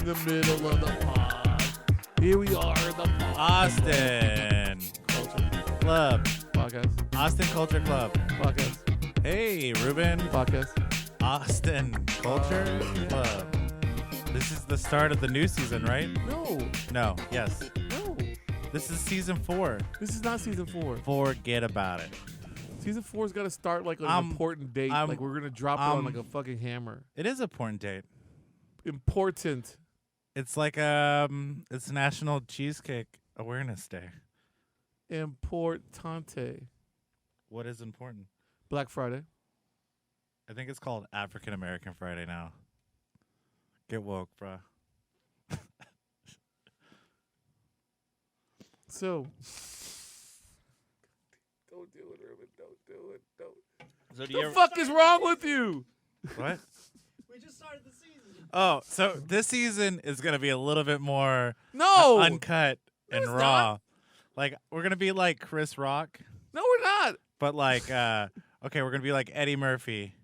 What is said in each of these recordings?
in the middle of the pod. Here we are in the pod. Austin Culture Club. Podcast. Austin Culture Club. Podcast. Hey, Rubin. Podcast. Austin Culture Club. This is the start of the new season, right? No. No. Yes. No. This is season 4. This is not season 4. Forget about it. Season 4's got to start like on an important date. Like we're going to drop it on like a fucking hammer. It is an important date. Important. It's like it's National Cheesecake Awareness Day. Importante. What is important? Black Friday. I think it's called African American Friday now. Get woke, bruh. So, don't do it, Rubin. Don't do it. Don't. So The fuck is wrong with you? What? We just started the season. Oh, so this season is going to be a little bit more No. uncut and it's raw. not. Like, we're going to be like Chris Rock, No, we're not. but like, okay, we're going to be like Eddie Murphy.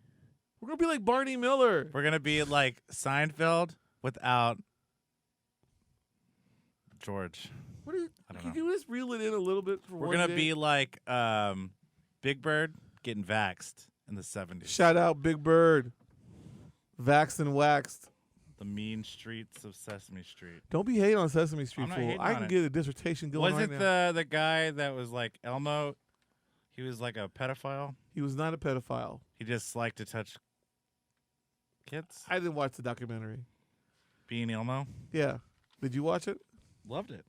We're going to be like Barney Miller. We're going to be like Seinfeld without George. What are you? I don't Can know. you just reel it in a little bit for We're one going day? to be like Big Bird getting vaxxed in the 70s. Shout out Big Bird. Vaxxed and waxed. The mean streets of Sesame Street. Don't be hating on Sesame Street, I'm not fool. hating I on can it. get a dissertation going Was right it now. the guy that was like Elmo? He was like a pedophile. He was not a pedophile. He just liked to touch kids. I didn't watch the documentary. Being Elmo. Yeah. Did you watch it? Loved it.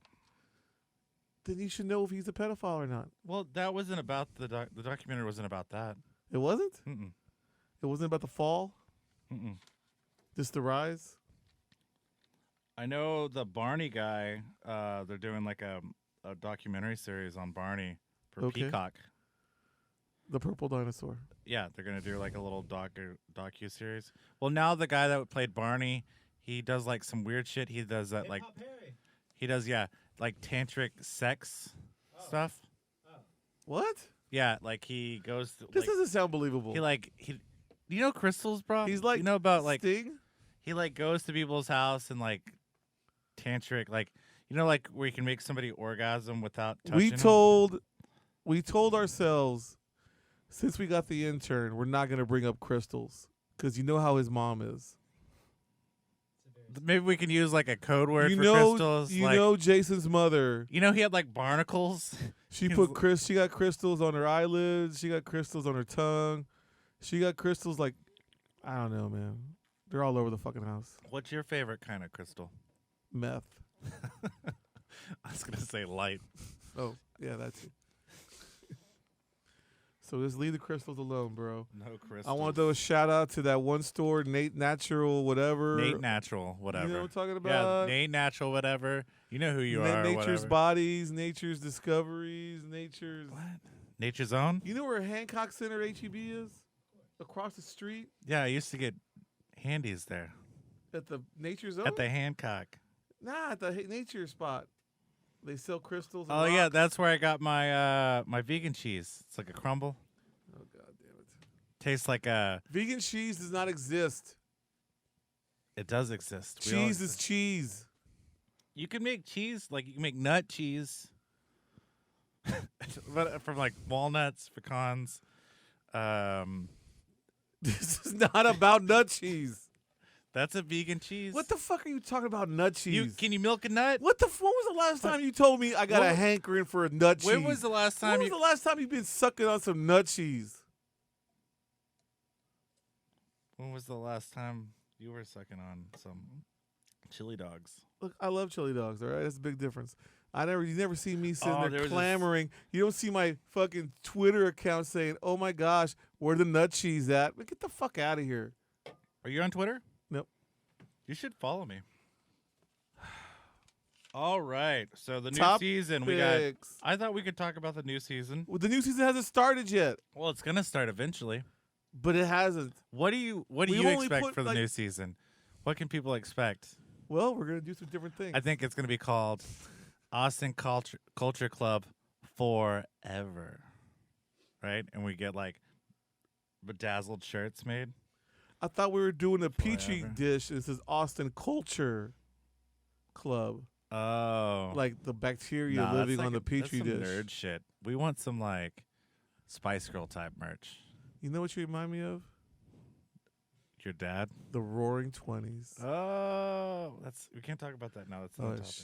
Then you should know if he's a pedophile or not. Well, that wasn't about the documentary wasn't about that. It wasn't? Mm-mm. It wasn't about the fall? Mm-mm. Just the rise? I know the Barney guy. They're doing like a documentary series on Barney for Okay. Peacock. The purple dinosaur. Yeah, they're gonna do like a little docu series. Well, now the guy that played Barney, he does like some weird shit. He does that like he does like tantric sex stuff. What? Yeah, like he goes. This like, doesn't sound believable. You know crystals, bro. He's like you know about like Sting? he like goes to people's house and like tantric like like where you can make somebody orgasm without touching We them? told ourselves since we got the intern, we're not gonna bring up crystals because you know how his mom is. Maybe we can use like a code word You for know, crystals. you like, know Jason's mother. he had like barnacles. She He's She got crystals on her eyelids. She got crystals on her tongue. She got crystals like I don't know, man. They're all over the fucking house. What's your favorite kind of crystal? Meth. I was gonna say light. Oh yeah, that's it. So just leave the crystals alone, bro. No crystals. I want to throw a shout out to that one store, Nate Natural, whatever. Nate Natural, whatever. You know what I'm talking Yeah, about? Nate Natural, whatever. You know who you are. Nature's whatever. Bodies, Nature's Discoveries, Nature's. What? Nature's Own? You know where Hancock Center HEB is? Across the street Yeah, I used to get handies there at the Nature's Own? at the Hancock. Nah, at the Nature spot. They sell crystals. And Oh yeah, rocks. that's where I got my my vegan cheese. It's like a crumble. Oh god damn it! Tastes like a. Vegan cheese does not exist. It does exist. We all Cheese is exist. cheese. You can make cheese like you can make nut cheese, but from like walnuts, pecans. This is not about nut cheese. That's a vegan cheese. What the fuck are you talking about? Nut cheese? Can you milk a nut? What the? When was the last time you told me I got a What- hankering for a nut cheese? When was the last time When was the last time you've been sucking on some nut cheese? When was the last time you were sucking on some chili dogs? Look, I love chili dogs. All right, that's a big difference. You never see me sitting Oh, there there was clamoring. You don't see my fucking Twitter account saying, "Oh my gosh, where the nut cheese at?" Get the fuck out of here. Are you on Twitter? Nope. You should follow me. All right. So the new Top season we got. picks. I thought we could talk about the new season. Well, the new season hasn't started yet, Well, it's gonna start eventually. but it hasn't. What do you We've you only expect put, for the like- new season? What can people expect? Well, we're gonna do some different things. I think it's gonna be called Austin Culture Club Forever, right? And we get like bedazzled shirts made. I thought we were doing a petri Forever. dish. This is Austin culture. club, Oh. like the bacteria Nah, living that's on the like petri that's some dish. nerd shit. We want some like Spice Girl type merch. You know what you remind me of? Your dad? The Roaring 20s. Oh, we can't talk about that now. That's not a topic.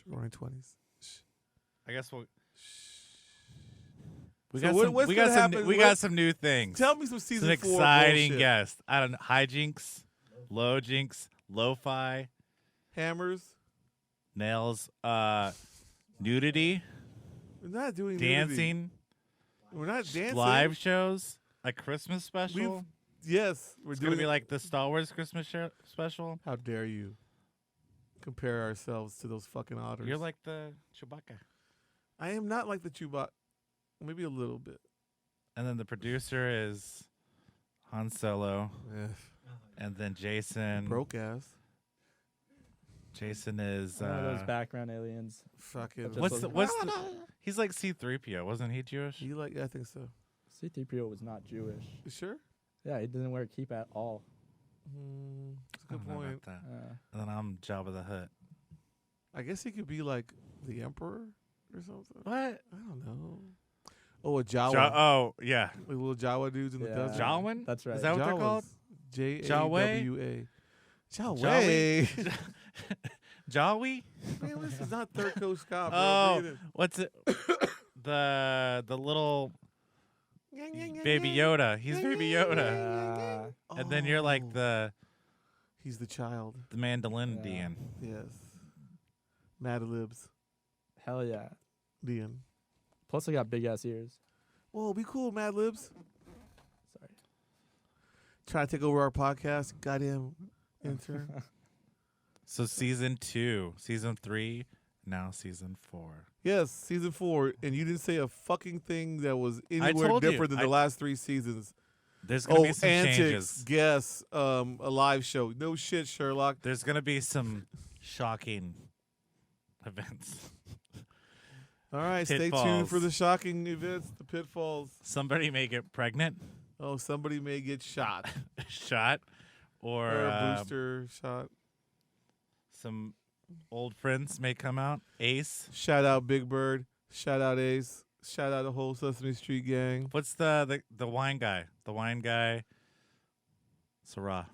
Roaring 20s. I guess we'll. We So got what- some. what's We gonna got some. happen- We what- got some new things. Tell me some It's season an 4 exciting bullshit. guest. I don't know. Hijinks, low jinks, lo-fi, Hammers. nails, nudity, We're not doing nudity. dancing, We're not dancing. live shows, a Christmas special. Yes, we're It's doing gonna be like the Star Wars Christmas special. How dare you compare ourselves to those fucking otters? You're like the Chewbacca. I am not like the Chewbacca. Maybe a little bit. And then the producer is Han Solo, and then Jason. Broke ass. Jason is. One of those background aliens. Fucking. Just What's the? He's like C-3PO, wasn't he Jewish? You like? I think so. C-3PO was not Jewish. You sure? Yeah, he didn't wear a keep at all. That's a I good don't know point. about that. And then I'm Jabba the Hutt. I guess he could be like the Emperor or something. What? I don't know. Oh, a Jawa. Oh yeah, Like little Jawa dudes in the Yeah. desert. Jawan. That's right. Is that what they're called? Jawa. Jawa. Jawi. Man, this is not Third Coast Scott, bro. Oh, Breathe what's it? the little in. Baby Yoda. He's Baby Yoda. And then you're like Oh. He's the child. the mandolin Yeah. Dean. Yes. Mad Libs. Hell yeah. Dean. Plus, I got big ass ears. Whoa, be cool, Mad Libs. Sorry. Trying to take over our podcast. Goddamn intern. So season 2, season 3, now season 4. Yes, season 4, and you didn't say a fucking thing that was anywhere told you. different than the last 3 seasons. There's gonna be some antics, changes. guests, a live show. No shit, Sherlock. There's gonna be some shocking events. All right, stay tuned Pitfalls. for the shocking events, the pitfalls. Somebody may get pregnant, Oh, somebody may get shot shot, or or a booster shot. some old friends may come out. Ace. Shout out Big Bird. Shout out Ace. Shout out the whole Sesame Street gang. What's the wine guy? The wine guy. Sarah.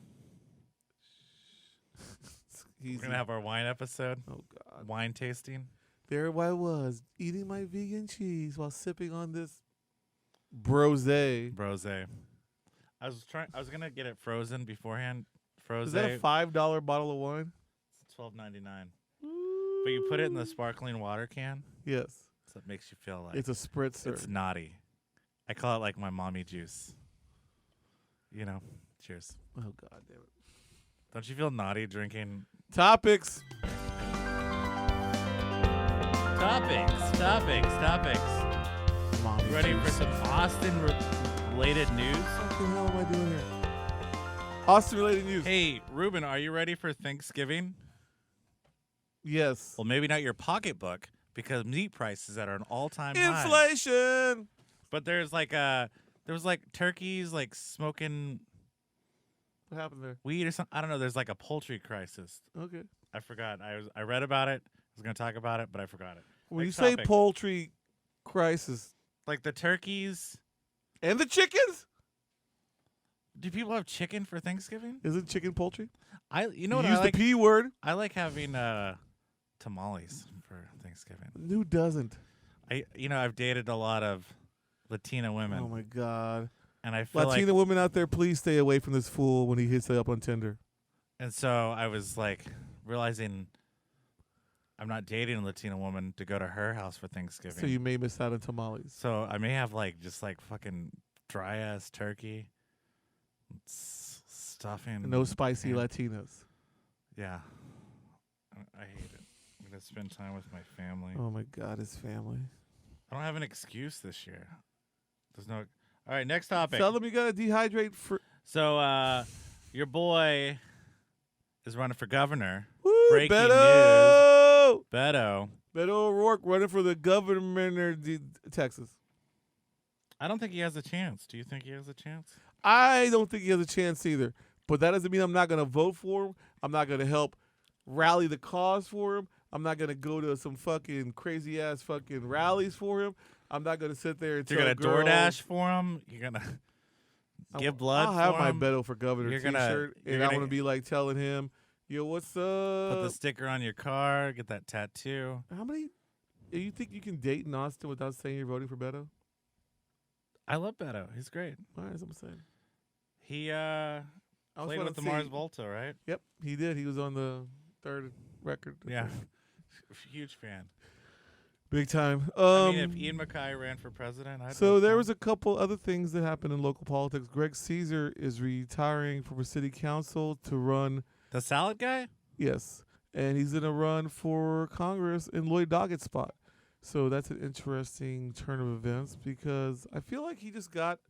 He's We're gonna have our wine episode. oh God. Wine tasting. There I was eating my vegan cheese while sipping on this brosé. Brose. I was gonna get it frozen beforehand. Froze. Is that a $5 bottle of wine? It's $12.99. But you put it in the sparkling water can, Yes. so it makes you feel like It's a spritzer. it's naughty. I call it like my mommy juice. You know. Cheers. Oh God damn it. Don't you feel naughty drinking? Topics. Topics. Mommy Ready for juice. some Austin-related news? What the hell am I doing here? Austin related news. Hey, Rubin, are you ready for Thanksgiving? Yes. Well, maybe not your pocketbook because meat prices are at an all-time high. Inflation. But there was like turkeys like smoking What happened there? weed or something. I don't know. There's like a poultry crisis. Okay. I forgot. I read about it. I was gonna talk about it, but I forgot it. When Next you say topic. poultry crisis Like the turkeys. and the chickens, Do people have chicken for Thanksgiving? isn't chicken poultry? You know what Use I like? the P word. I like having tamales for Thanksgiving. Who doesn't? I've dated a lot of Latina women, Oh my God. and I feel Latina women out there, please stay away from this fool when he hits it up on Tinder. and so I was like realizing I'm not dating a Latina woman to go to her house for Thanksgiving. So you may miss out on tamales. So I may have just fucking dry ass turkey, stuffing, No spicy and- Latinas. Yeah, I hate it. I'm gonna spend time with my family. Oh my God, his family. I don't have an excuse this year. There's no. All right, next topic. Tell them you gotta dehydrate for. So, your boy is running for governor. Woo, Breaking Beto! Beto. Beto O'Rourke running for the governor of Texas. I don't think he has a chance. Do you think he has a chance? I don't think he has a chance either. But that doesn't mean I'm not gonna vote for him. I'm not gonna help rally the cause for him. I'm not gonna go to some fucking crazy ass fucking rallies for him. I'm not gonna sit there and You're tell gonna girls, DoorDash for him. You're gonna give blood. I'll have for my him. Beto for Governor You're T-shirt, you're and I'm gonna gonna be like telling him, "Yo, what's put the up? sticker on your car. Get that tattoo. How many? You think you can date in Austin without saying you're voting for Beto?" I love Beto. He's great. All right, that's what I'm saying. He I was played wanna with the see- Mars Volta, right? Yep, he did. He was on the third record. Yeah. Huge fan. Big time. I mean, if Ian MacKay ran for president, I'd So vote there for was him. a couple other things that happened in local politics. Greg Caesar is retiring from a city council to run. The salad guy. Yes, and he's gonna run for Congress in Lloyd Doggett's spot. So that's an interesting turn of events because I feel like he just got.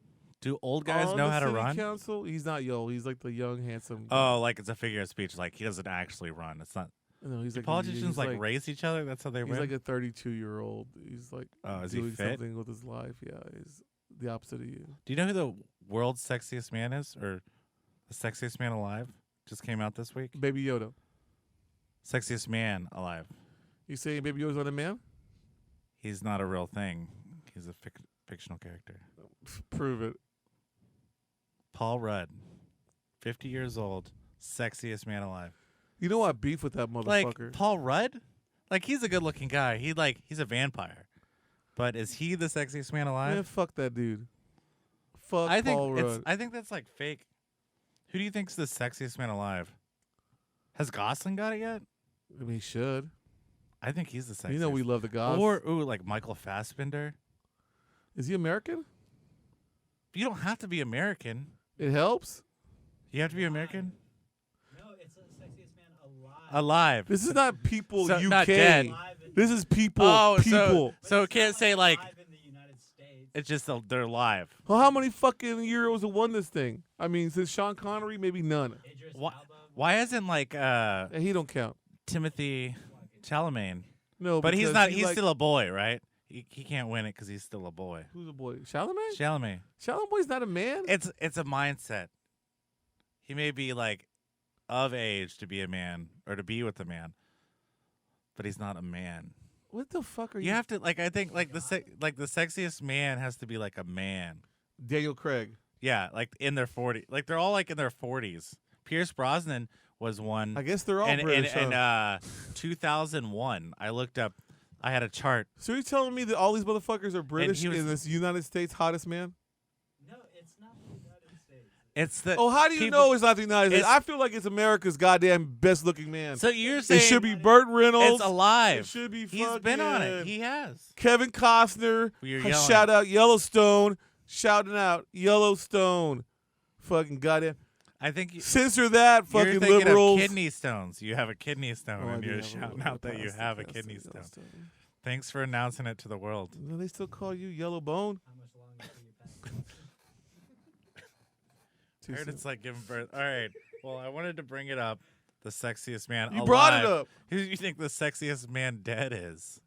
Do old guys on know the how to city run? Council. He's not yo. He's like the young, handsome. Oh, like it's a figure of speech. Like he doesn't actually run. It's not. no, he's Do like politicians he's like race each other? That's how they He's win. like a 32-year-old. He's like Oh, is he doing fit? something with his life. Yeah, he's the opposite of you. Do you know who the world's sexiest man is, or the sexiest man alive? Just came out this week. Baby Yoda. Sexiest man alive. You saying Baby Yoda's not a man? He's not a real thing. He's a fictional character. Prove it. Paul Rudd, 50 years old, sexiest man alive. You know I beef with that motherfucker. Like Paul Rudd, like he's a good-looking guy. He's a vampire, but is he the sexiest man alive? Man, fuck that dude. Fuck I think Paul Rudd. I think that's like fake. Who do you think's the sexiest man alive? Has Gosling got it yet? I mean, he should. I think he's the sexiest. You know we love the gods. Or like Michael Fassbender. Is he American? You don't have to be American. It helps. You have to be American. No, it's the sexiest man alive. Alive. This is not people So, UK. not dead. Alive in, This is people. Oh, people. so it's it can't not say like alive in the United States. it's just they're alive. Well, how many fucking Euros have won this thing? I mean, since Sean Connery, maybe none. Idris Why, Elba. why isn't like And he don't count. Timothy Chalamet? No, But he's because not. he He's like- still a boy, right? He can't win it because he's still a boy. Who's a boy? Chalamet? Chalamet. Chalamet's not a man. It's a mindset. He may be like of age to be a man or to be with a man, but he's not a man. What the fuck are you? You have to like. I think like the sexiest man has to be like a man. Daniel Craig. Yeah, like in their 40s. Like they're all like in their 40s. Pierce Brosnan was one. I guess they're all and British. in huh? 2001, I looked up. I had a chart. So you're telling me that all these motherfuckers are British he was- in this United States hottest man? No, it's not the United States. It's the. Oh, how do you people- know it's not the United States? it's- I feel like it's America's goddamn best looking man. So you're saying It should be Burt Reynolds. it's alive. It should be He's been on it. fucking He has. Kevin Costner. You're Ha- yelling. Shout out Yellowstone. Shouting out Yellowstone. Fucking goddamn. I think Censor that, you're fucking thinking liberals. of kidney stones. You have a kidney stone, Oh, I and do you're have a shouting little out that you past have a the kidney Yellowstone. stone. Thanks for announcing it to the world. Do they still call you Yellow Bone? How much longer till you pass? I heard it's like giving birth. All right. Well, I wanted to bring it up. The sexiest man You alive. brought it up. Who do you think the sexiest man dead is?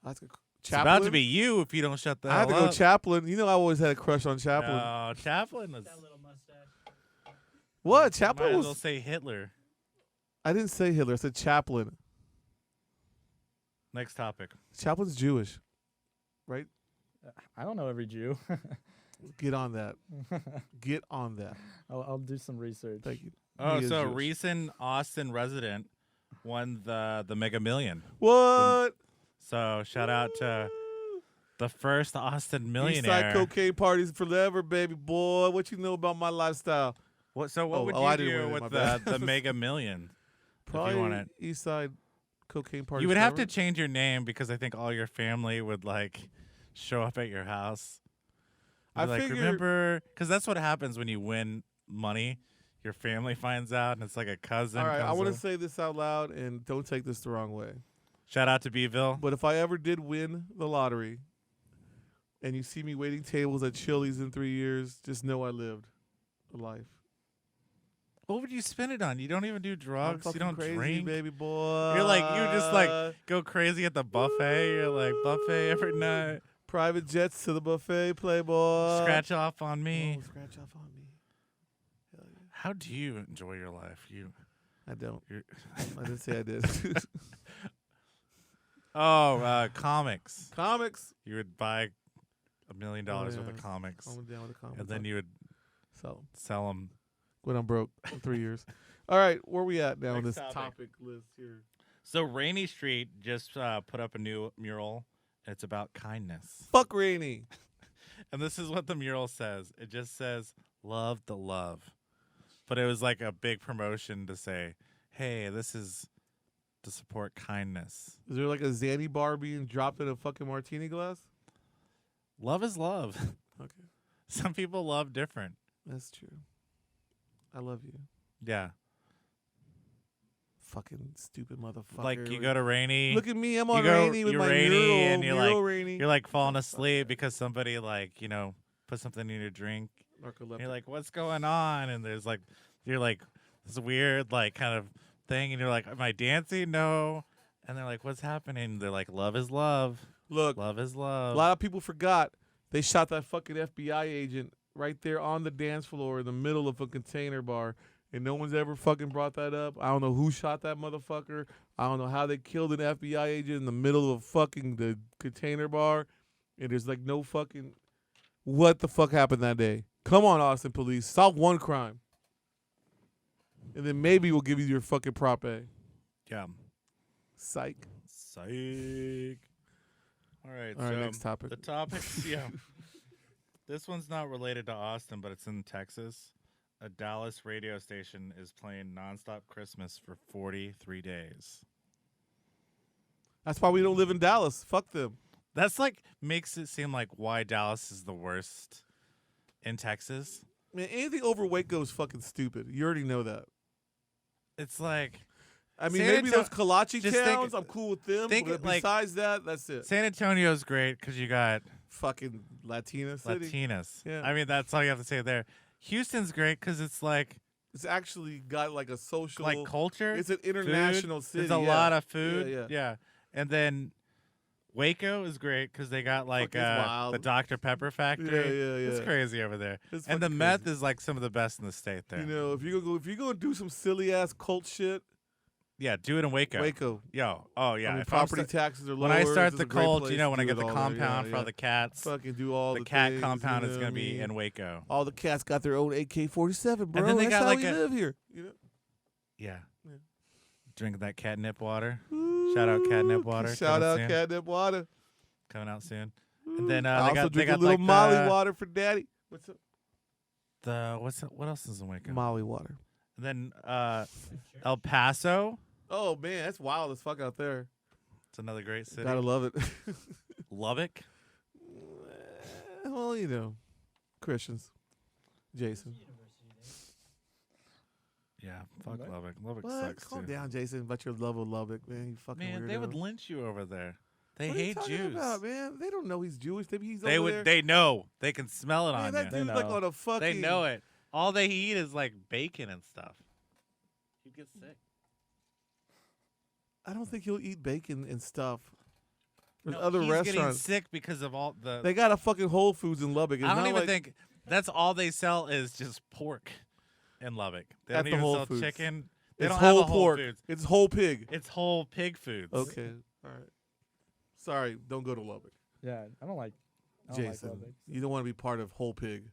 That's a It's about to be you if you don't shut the I hell had to go up. Chaplin. You know I always had a crush on Chaplin. No, Chaplin was. That little mustache. What? Might Chaplin as was. well say Hitler. I didn't say Hitler. I said Chaplin. Next topic. Chaplin's Jewish, right? I don't know every Jew. Get on that. Get on that. I'll do some research. Thank you. Oh, He is so a Jewish. recent Austin resident won the Mega Million. What? So shout out to the first Austin East millionaire. side cocaine parties forever, baby boy. What you know about my lifestyle? What would I you didn't do win it, my with bad. the Mega Million? Probably want it. East side cocaine parties. You would have to forever. change your name because I think all your family would like show up at your house. Be I like, figure- remember, because that's what happens when you win money. Your family finds out, and it's like a cousin. All right, I comes want to over. say this out loud, and don't take this the wrong way. Shout out to Beeville. But if I ever did win the lottery, and you see me waiting tables at Chili's in 3 years, just know I lived a life. What would you spend it on? You don't even do I'm drugs. You fucking don't crazy, drink. baby boy. You're like you just like go crazy at the buffet. You're like buffet every night. private jets to the buffet, playboy. Scratch off on me. Oh, scratch off on me. Hell yeah. How do you enjoy your life? I don't. You're I didn't say I did. comics. Comics. You would buy $1 million worth yeah. of comics, I'm down with the comics. and then you would so sell them. when I'm broke in 3 years. All right, where we at now on Next this topic. topic list here? So Rainy Street just put up a new mural. It's about kindness. Fuck Rainy. And this is what the mural says. It just says, love the love. But it was like a big promotion to say, hey, this is to support kindness. Is there like a Zanny bar being dropped in a fucking martini glass? Love is love. Okay, Some people love different. that's true. I love you. Yeah. Fucking stupid motherfucker. Like you go to Rainy. Look at me, I'm you on go- Rainy with you're my Rainy mural, and you're mural like- Rainy. You're like falling asleep because somebody like, put something in your drink. Narcoleptic. You're like, what's going on? And there's like, you're like this weird like kind of thing. And you're like, am I dancing? No. And they're like, what's happening? They're like, love is love. Look, Love is a love. lot of people forgot they shot that fucking FBI agent right there on the dance floor in the middle of a container bar. And no one's ever fucking brought that up. I don't know who shot that motherfucker. I don't know how they killed an FBI agent in the middle of fucking the container bar. And there's like no fucking... What the fuck happened that day? Come on, Austin police. Solve one crime. And then maybe we'll give you your fucking Prop A. Yeah. Psych. Psych. All right. All right, so next topic. the topics, yeah. This one's not related to Austin, but it's in Texas. A Dallas radio station is playing nonstop Christmas for 43 days. That's why we don't live in Dallas. Fuck them. That's like makes it seem like why Dallas is the worst in Texas. Man, anything over Waco is fucking stupid. You already know that. It's like I mean, San maybe Anto- those Kalachi just think- towns, I'm cool with them. think But like- besides that, that's it. San Antonio's great because you got Fucking Latina city. Latinas. Yeah. I mean, that's all you have to say there. Houston's great because it's like It's actually got like a social, like culture. it's an international food. city. There's a yeah. lot of food. Yeah, Yeah. And then Waco is great because they got like Fuck, it's wild. the Dr. Pepper factory. Yeah. It's crazy over there. It's And the fucking meth crazy. is like some of the best in the state there. You know, if you're gonna do some silly ass cult shit, Yeah, do it in Waco. Waco. Yo, oh yeah. I mean, If I'm property sta- taxes are lower. when I start it's the a great cult, place you know, to when I do get it the all there. compound Yeah, for all yeah. the cats, Fucking do all the the cat things, compound you is know gonna what I be mean? in Waco. All the cats got their own AK-47, bro. then they That's got how like we a- live here. You know? Yeah. Yeah. Drink that catnip water. Shout out catnip Ooh, water. Shout coming out soon. catnip water. Coming out soon. And then I they also got drink they got a little like Molly the, water for daddy. What's up? what else is in Waco? Molly water. And then El Paso. Oh man, that's wild as fuck out there. It's another great city. Gotta love it. Lubbock. Well, you know, Christians. Jason. University there. Yeah, fuck What? Lubbock. Lubbock What? sucks Calm too. down, Jason, about your love of Lubbock, man. You fucking Man, weirdo. they would lynch you over there. They What are you hate talking Jews. about, man? They don't know he's Jewish. Maybe he's They over would. there. They know. They can smell it Man, on that you. They dude's like know. on a fucking. They know it. All they eat is like bacon and stuff. You get sick. I don't think he'll eat bacon and stuff. There's No, other he's getting restaurants. sick because of all the. They got a fucking Whole Foods in Lubbock. It's I don't not even like, think that's all they sell is just pork in Lubbock. They At don't the even Whole sell Foods. chicken. They it's don't whole have a Whole pork. Foods. It's whole pig. It's whole pig foods. Okay, all right. Sorry, don't go to Lubbock, Yeah, I don't like Jason. Lubbock. You don't want to be part of Whole Pig.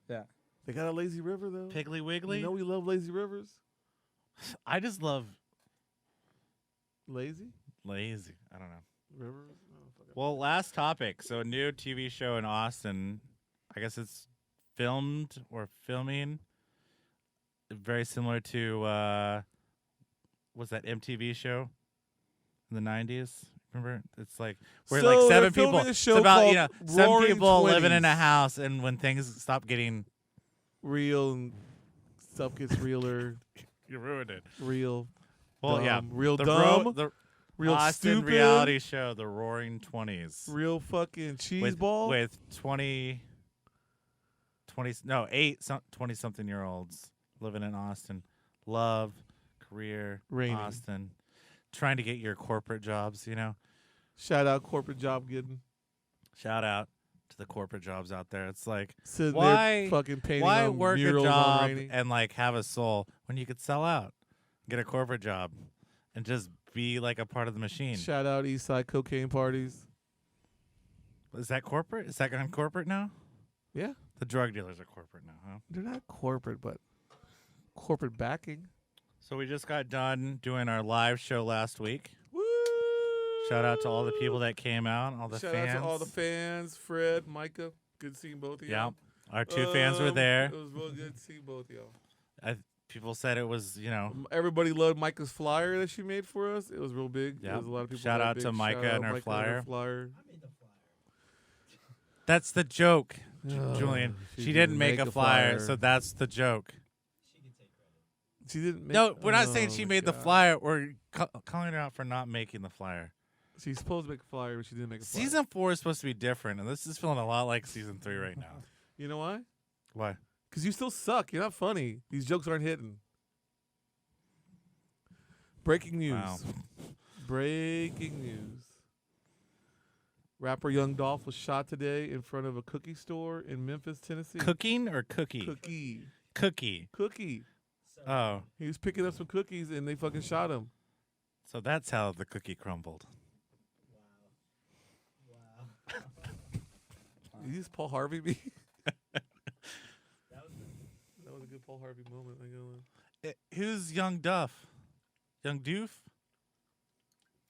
Yeah. They got a lazy river though. Piggly Wiggly. You know we love lazy rivers. I just love Lazy lazy. I don't know. rivers. Oh, fuck it. Well, last topic. So a new TV show in Austin. I guess it's filmed or filming. Very similar to what's that MTV show in the 90s? Remember? It's like where So like they're seven people. filming a It's show about called some Roaring people living in a 20s. house, and when things stop getting, Real and stuff gets realer. you ruined it. Real. Well, yeah, dumb, real the dumb. the Real Austin stupid. reality show, The Roaring 20s. Real fucking cheese with, ball. with 20 something year olds living in Austin. Love, career, Rainy. Austin. Trying to get your corporate jobs, you know. Shout out corporate job getting. Shout out to the corporate jobs out there. It's like, Sitting Why- there fucking painting why on work a murals on job Rainy. and like have a soul when you could sell out? get a corporate job, and just be like a part of the machine. Shout out Eastside cocaine parties. Is that corporate? Is that gone corporate now? Yeah, The drug dealers are corporate now, huh? they're not corporate, but corporate backing. So we just got done doing our live show last week. Woo! Shout out to all the people that came out, all the Shout fans. out to all the fans, Fred, Micah. Good seeing both of Yeah, y'all. our 2 fans were there. It was real good to see both of y'all. People said it was, Everybody loved Micah's flyer that she made for us. It was real big. Yeah. There was a lot of people. Shout that out big. to Micah Shout out and her Micah flyer. flyer. That's the joke, Oh, Julian. She didn't make a flyer, so that's the joke. She didn't make. No, we're not saying oh she my made the God. flyer. We're calling her out for not making the flyer. She's supposed to make a flyer, but she didn't make a flyer. Season 4 is supposed to be different, and this is feeling a lot like Season 3 right now. You know why? Why? Because you still suck. You're not funny. These jokes aren't hitting. Breaking news. Wow. Breaking news. Rapper Young Dolph was shot today in front of a cookie store in Memphis, Tennessee. Cooking or cookie? Cookie. Cookie. Cookie. Oh, He was picking up some cookies and they fucking shot him. so that's how the cookie crumbled. Did you just Paul Harvey me? That was a good Paul Harvey moment. I ain't gonna lie. Who's Young Duff? Young Doof?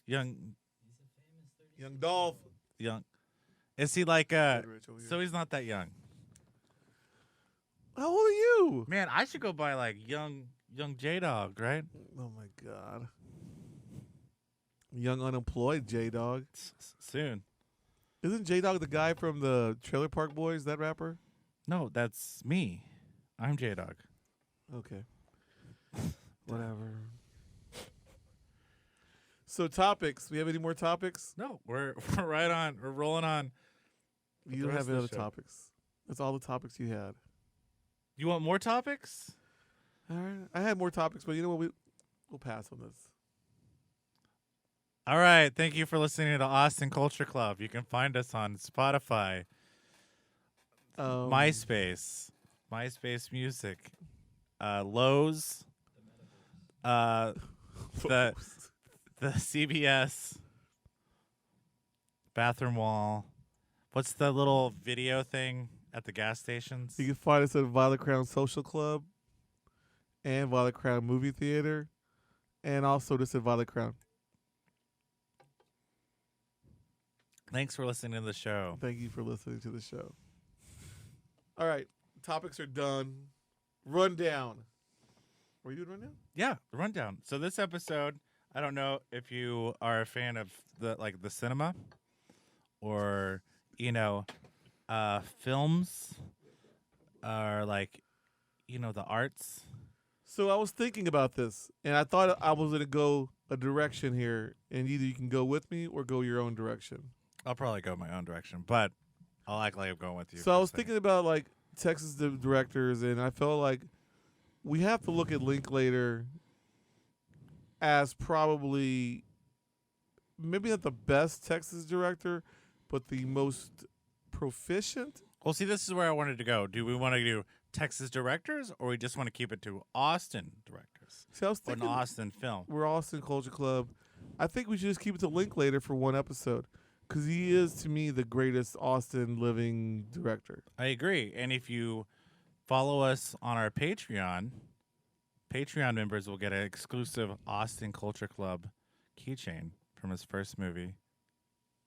Young. Young Dolph. Young. Is he like so he's not that young. How old are you? Man, I should go buy like young J-Dog, right? Oh my God. Young unemployed J Dog. Soon. Isn't J Dog the guy from the Trailer Park Boys, that rapper? No, that's me. I'm J-Dog. Okay. Whatever. So topics. We have any more topics? No, we're right on. We're rolling on. You the don't rest have of any the other show. topics. That's all the topics you had. You want more topics? All right. I had more topics, but you know what? We'll pass on this. All right. Thank you for listening to Austin Culture Club. You can find us on Spotify, MySpace Music, Lowe's, the CBS bathroom wall. What's the little video thing at the gas stations? You can find us at Violet Crown Social Club and Violet Crown Movie Theater, and also just at Violet Crown. Thanks for listening to the show. Thank you for listening to the show. All right. Topics are done. Rundown. Were you doing rundown? Yeah, the rundown. So this episode, I don't know if you are a fan of the cinema or films or the arts. So I was thinking about this, and I thought I was going to go a direction here, and either you can go with me or go your own direction. I'll probably go my own direction, but I'll act like I'm going with you. So I was thinking about Texas directors, and I felt like we have to look at Linklater as probably maybe not the best Texas director, but the most proficient. Well, see, this is where I wanted to go. Do we want to do Texas directors, or we just want to keep it to Austin directors? See, I was Or thinking an Austin film? we're Austin Culture Club. I think we should just keep it to Linklater for one episode, because he is, to me, the greatest Austin living director. I agree. And if you follow us on our Patreon members will get an exclusive Austin Culture Club keychain from his first movie,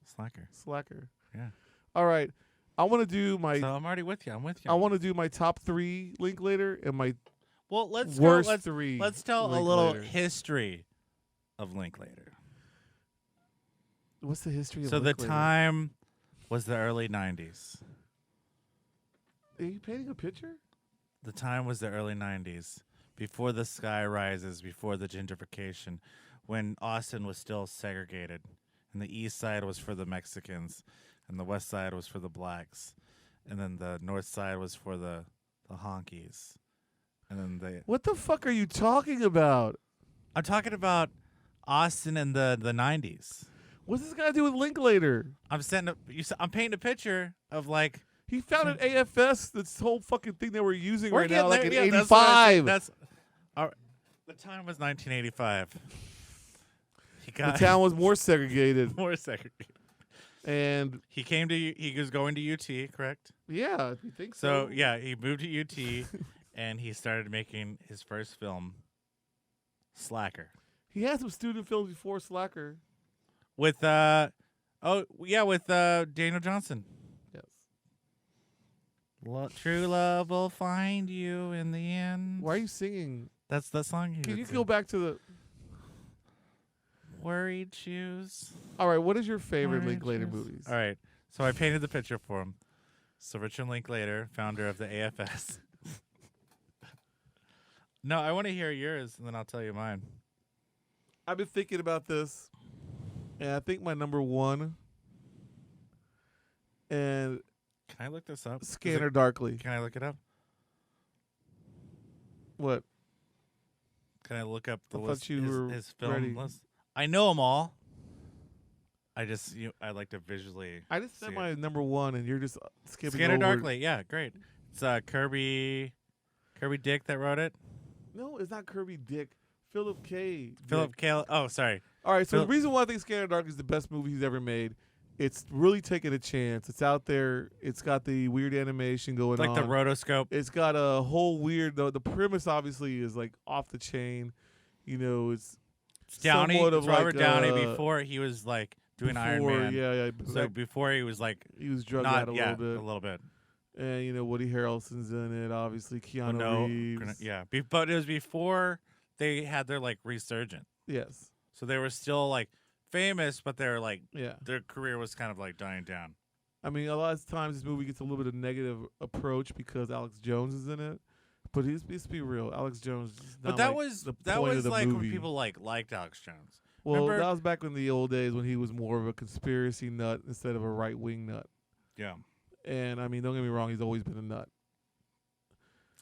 Slacker. Yeah. All right. I want to do my. So I'm already with you. I'm with you. I want to do my top 3 Linklater and my Well, let's worst go. 3. Let's tell a little Linklater. history of Linklater. What's the history of So the Linklater? time was the early 90s. Are you painting a picture? The time was the early 90s, before the sky rises, before the gentrification, when Austin was still segregated, and the east side was for the Mexicans, and the west side was for the blacks, and then the north side was for the honkies, and then What the fuck are you talking about? I'm talking about Austin in the 90s. What's this got to do with Linklater? I'm painting a picture of He founded AFS, this whole fucking thing that we're using We're right now, getting like there. in Yeah, that's what I 85. said. The time was 1985. He The got town was more segregated, more segregated. and He was going to UT, correct? yeah, you think so? So yeah, he moved to UT, and he started making his first film, Slacker, He had some student films before Slacker. with with Daniel Johnson. Yes. True love will find you in the end. Why are you singing? That's the song. Can you go back to the? Worried shoes. All right, what is your favorite Orange Linklater juice. movies? All right, so I painted the picture for him. So Richard Linklater, founder of the AFS. No, I want to hear yours, and then I'll tell you mine. I've been thinking about this, and I think my number one. And Can I look this up? Scanner Darkly. Can I look it up? What? Can I look up the I thought list? you were his film ready. list. I know them all. I like to visually. I just see said it. my number one, and you're just skipping Scanner over. Darkly. Yeah, great. It's Kirby Dick that wrote it. No, it's not Kirby Dick. Philip K. Philip Dick. K. Oh, sorry. All right, so Philip- the reason why I think Scanner Darkly is the best movie he's ever made, it's really taking a chance. It's out there. It's got the weird animation going Like on. the rotoscope. It's got a whole weird. The premise obviously is like off the chain. You know, it's Downey, somewhat it's of Robert like, Downey before he was like doing Iron before- Man. Yeah. So before he was like he was drugged not out a a little bit, bit. and you know Woody Harrelson's in it. Obviously, Keanu No, Reeves. yeah. But it was before they had their like resurgent. Yes. So they were still like famous, but they were like Yeah. their career was kind of like dying down. I mean, a lot of times this movie gets a little bit of negative approach because Alex Jones is in it. But let's be real, Alex Jones. Is not But that like was the that point was of the like movie. when people liked Alex Jones. Well, remember- that was back in the old days when he was more of a conspiracy nut instead of a right wing nut. Yeah. And I mean, don't get me wrong, he's always been a nut.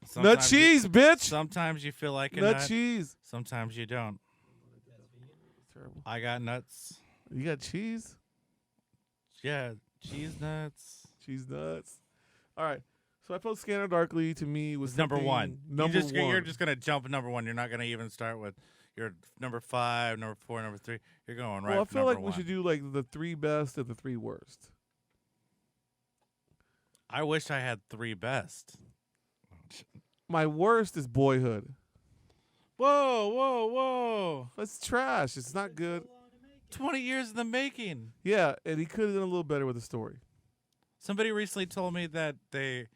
Nut Sometimes cheese, bitch. Sometimes you feel like a Nut nut. cheese. Sometimes you don't. Terrible. I got nuts. You got cheese? Yeah, cheese nuts. Cheese nuts. All right. So I felt Scanner Darkly to me was It's number something- one. Number one. You're just gonna jump number one. You're not gonna even start with your number 5, number 4, number 3. You're going right. Well, I for feel number like one. we should do like the 3 best and the 3 worst. I wish I had 3 best. My worst is Boyhood. Whoa! It's trash. It's not good. 20 years in the making. Yeah, and he could have done a little better with the story. Somebody recently told me that they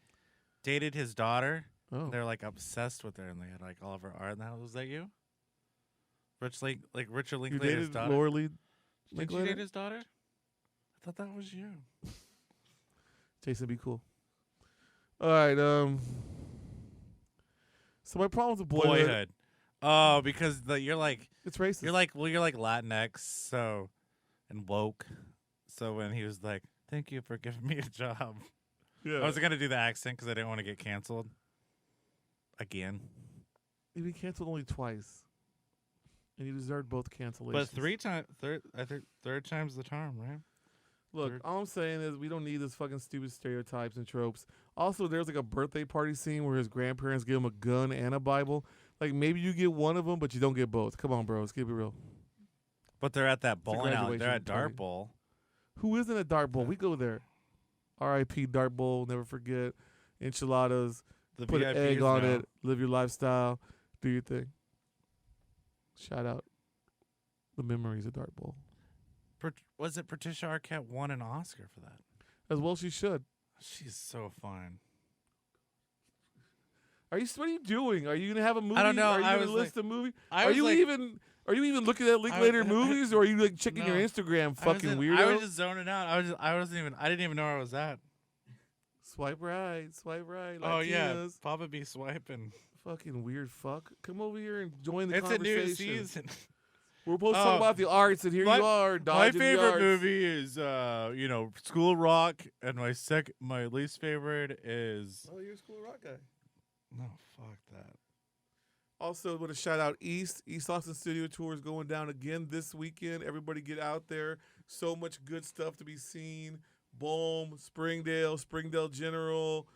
dated his daughter. Oh. They're like obsessed with her, and they had like all of her art in the house. Was that you? Richard You Linklater's dated daughter. Laura Lee Did you Linklater? date his daughter? I thought that was you. Jason, be cool. All right. So my problems with Boyhood. Oh, because you're like It's racist. you're like Latinx, so and woke. So when he was like, "Thank you for giving me a job," yeah. I was gonna do the accent because I didn't want to get canceled again. You've been canceled only twice, and you deserved both cancellations. But third time's the charm, right? Look, third- all I'm saying is we don't need this fucking stupid stereotypes and tropes. Also, there's like a birthday party scene where his grandparents give him a gun and a Bible. Like maybe you get one of them, but you don't get both. Come on, bro. Let's keep it real. But they're at that a bowling alley. They're graduation at Dart party. Bowl. Who isn't a Dart Bowl? We go there. R.I.P. Dart Bowl. Never forget. Enchiladas. The Put an egg VIPs on now. it. Live your lifestyle. Do your thing. Shout out the memories of Dart Bowl. Was it Patricia Arquette won an Oscar for that? As well she should. She's so fine. What are you doing? Are you gonna have a movie? I don't know. Are you I gonna was list a movie? I Are was you like- even looking at Linklater movies, or are you like checking your No. Instagram, I was fucking in- weirdo? I was just zoning out. I didn't even know where I was at. Swipe right, swipe right. Oh yeah, Latinas. Papa be swiping. Fucking weird fuck. Come over here and join the It's a conversation. new season. We're supposed to Oh. talk about the arts, and here My- you are, My dodging the favorite arts. movie is School Rock, and my least favorite is Oh, you're a School Rock guy. no fuck that. Also, want to shout out East Austin Studio Tour is going down again this weekend. Everybody get out there. So much good stuff to be seen. Boom, Springdale General,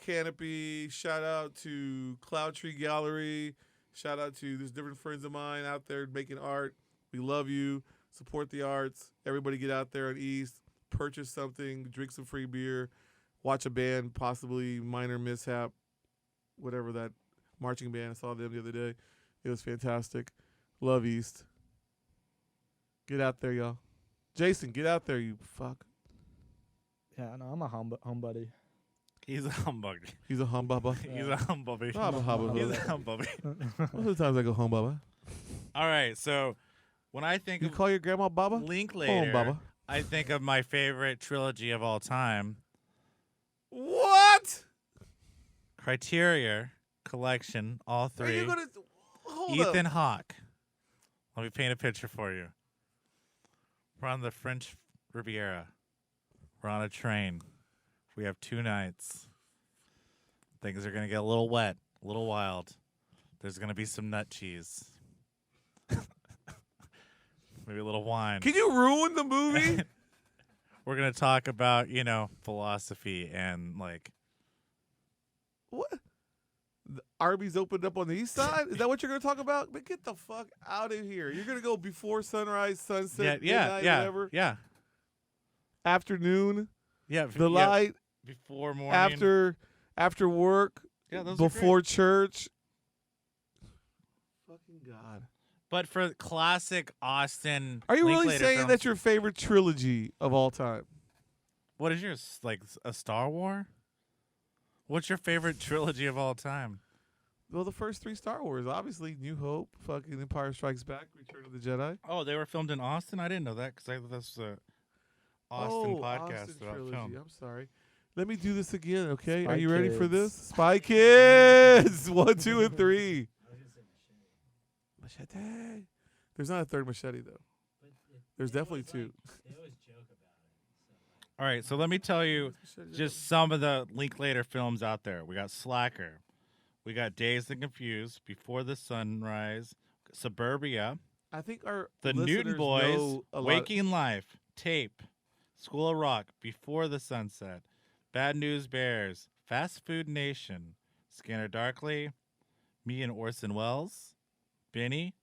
Canopy. Shout out to Cloud Tree Gallery. Shout out to there's different friends of mine out there making art. We love you. Support the arts. Everybody get out there on East. Purchase something. Drink some free beer. Watch a band, possibly Minor Mishap, whatever that marching band. I saw them the other day. It was fantastic. Love East. Get out there, y'all. Jason, get out there, you fuck. Yeah, no, I'm a home buddy. He's a humbug. He's a humbubba. He's a humbug. I'm a humbubba. He's a humbug. Most of the times I go humbubba. All right, so when I think You of call your grandma Baba? Linklater, Baba. I think of my favorite trilogy of all time, What? Criteria Collection, all Are three. you gonna hold Ethan up? Hawke. Let me paint a picture for you. We're on the French Riviera. We're on a train. We have 2 nights. Things are going to get a little wet, a little wild. There's going to be some nut cheese. Maybe a little wine. Can you ruin the movie? We're going to talk about, philosophy and like What? The Arby's opened up on the east side? Is that what you're going to talk about? Man, get the fuck out of here. You're going to go before sunrise, sunset, midnight, whatever? Yeah. Afternoon, Yeah. the light, Before morning. after work, Yeah, those are before great. church. Fucking God. But for classic Austin Are you really Linklater saying films, that's your favorite trilogy of all time? What is yours? Like a Star Wars? What's your favorite trilogy of all time? Well, the first 3 Star Wars, obviously. New Hope, fucking Empire Strikes Back, Return of the Jedi. Oh, they were filmed in Austin? I didn't know that because this was a Austin podcast Austin about trilogy. film. I'm sorry. Let me do this again, okay? Spy Are you ready for Kids. this? Spy Kids! 1, 2, and 3. Machete. There's not a third machete, though. There's definitely 2. All right, so let me tell you just some of the Linklater films out there. We got Slacker. We got Dazed and Confused, Before the Sunrise, Suburbia, I think our The listeners Newton Boys, know a lot. Waking Life, Tape, School of Rock, Before the Sunset, Bad News Bears, Fast Food Nation, Scanner Darkly, Me and Orson Welles, Benny,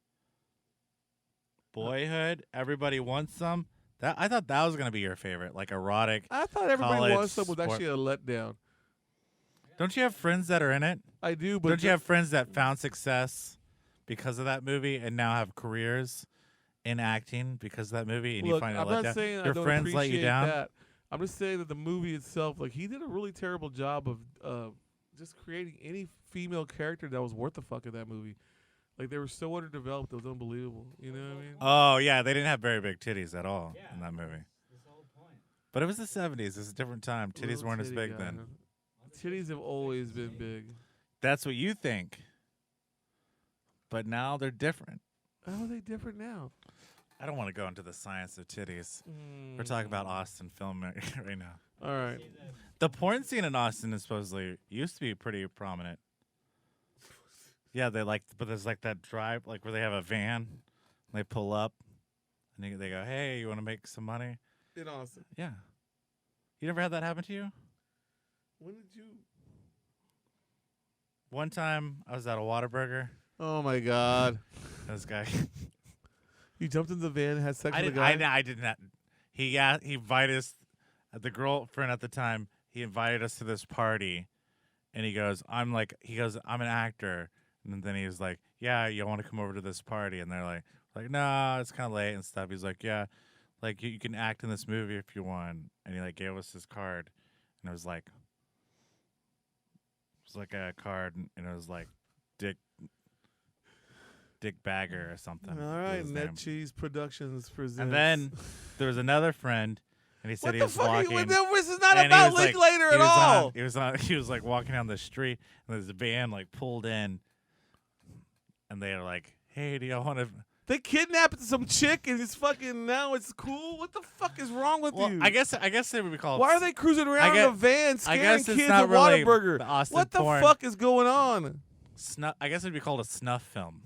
Boyhood, Everybody Wants Some. I thought that was going to be your favorite, like erotic. I thought Everybody college Wants Some was sport. actually a letdown. Don't you have friends that are in it? I do, but Don't you have friends that found success because of that movie and now have careers in acting because of that movie and look, you find it I'm let not down? saying I Your don't friends let you appreciate down? that. I'm just saying that the movie itself, like he did a really terrible job of just creating any female character that was worth the fuck in that movie. Like they were so underdeveloped, it was unbelievable. You know what I mean? Oh, yeah, they didn't have very big titties at all in that movie. But it was the 70s. It was a different time. Titties Little weren't as titty big guy. then. Titties have always been big. That's what you think. But now they're different. How are they different now? I don't want to go into the science of titties. We're talking about Austin film right now. All right. The porn scene in Austin is supposedly used to be pretty prominent. Yeah, but there's like that drive, like where they have a van, and they pull up, and they go, "Hey, you want to make some money?" In Austin. Yeah. You never had that happen to you? When did you? One time, I was at a Whataburger. Oh my God! This guy, You jumped in the van and had sex I with a didn't. guy. I did not. He invited us. The girlfriend at the time. He invited us to this party, and he goes, "I'm an actor." And then he was like, "Yeah, you want to come over to this party?" And they're like, "No, it's kind of late and stuff." He's like, "Yeah, like you can act in this movie if you want." And he like gave us his card, and it was like a card, and it was like Dick Bagger or something. All was right, his Net name. Cheese Productions presents. And then there was another friend, and he said what he the was fuck? walking. This is not and he about was, like, Linklater he at was all. He was like walking down the street, and there's a van like pulled in, and they're like, "Hey, do y'all want to?" They kidnapped some chick and it's fucking now it's cool. What the fuck is wrong with Well, you? I guess they would be called. Why are they cruising around in a van scaring guess it's kids not at really Whataburger? the Austin What the porn. fuck is going on? Snuff? I guess it'd be called a snuff film.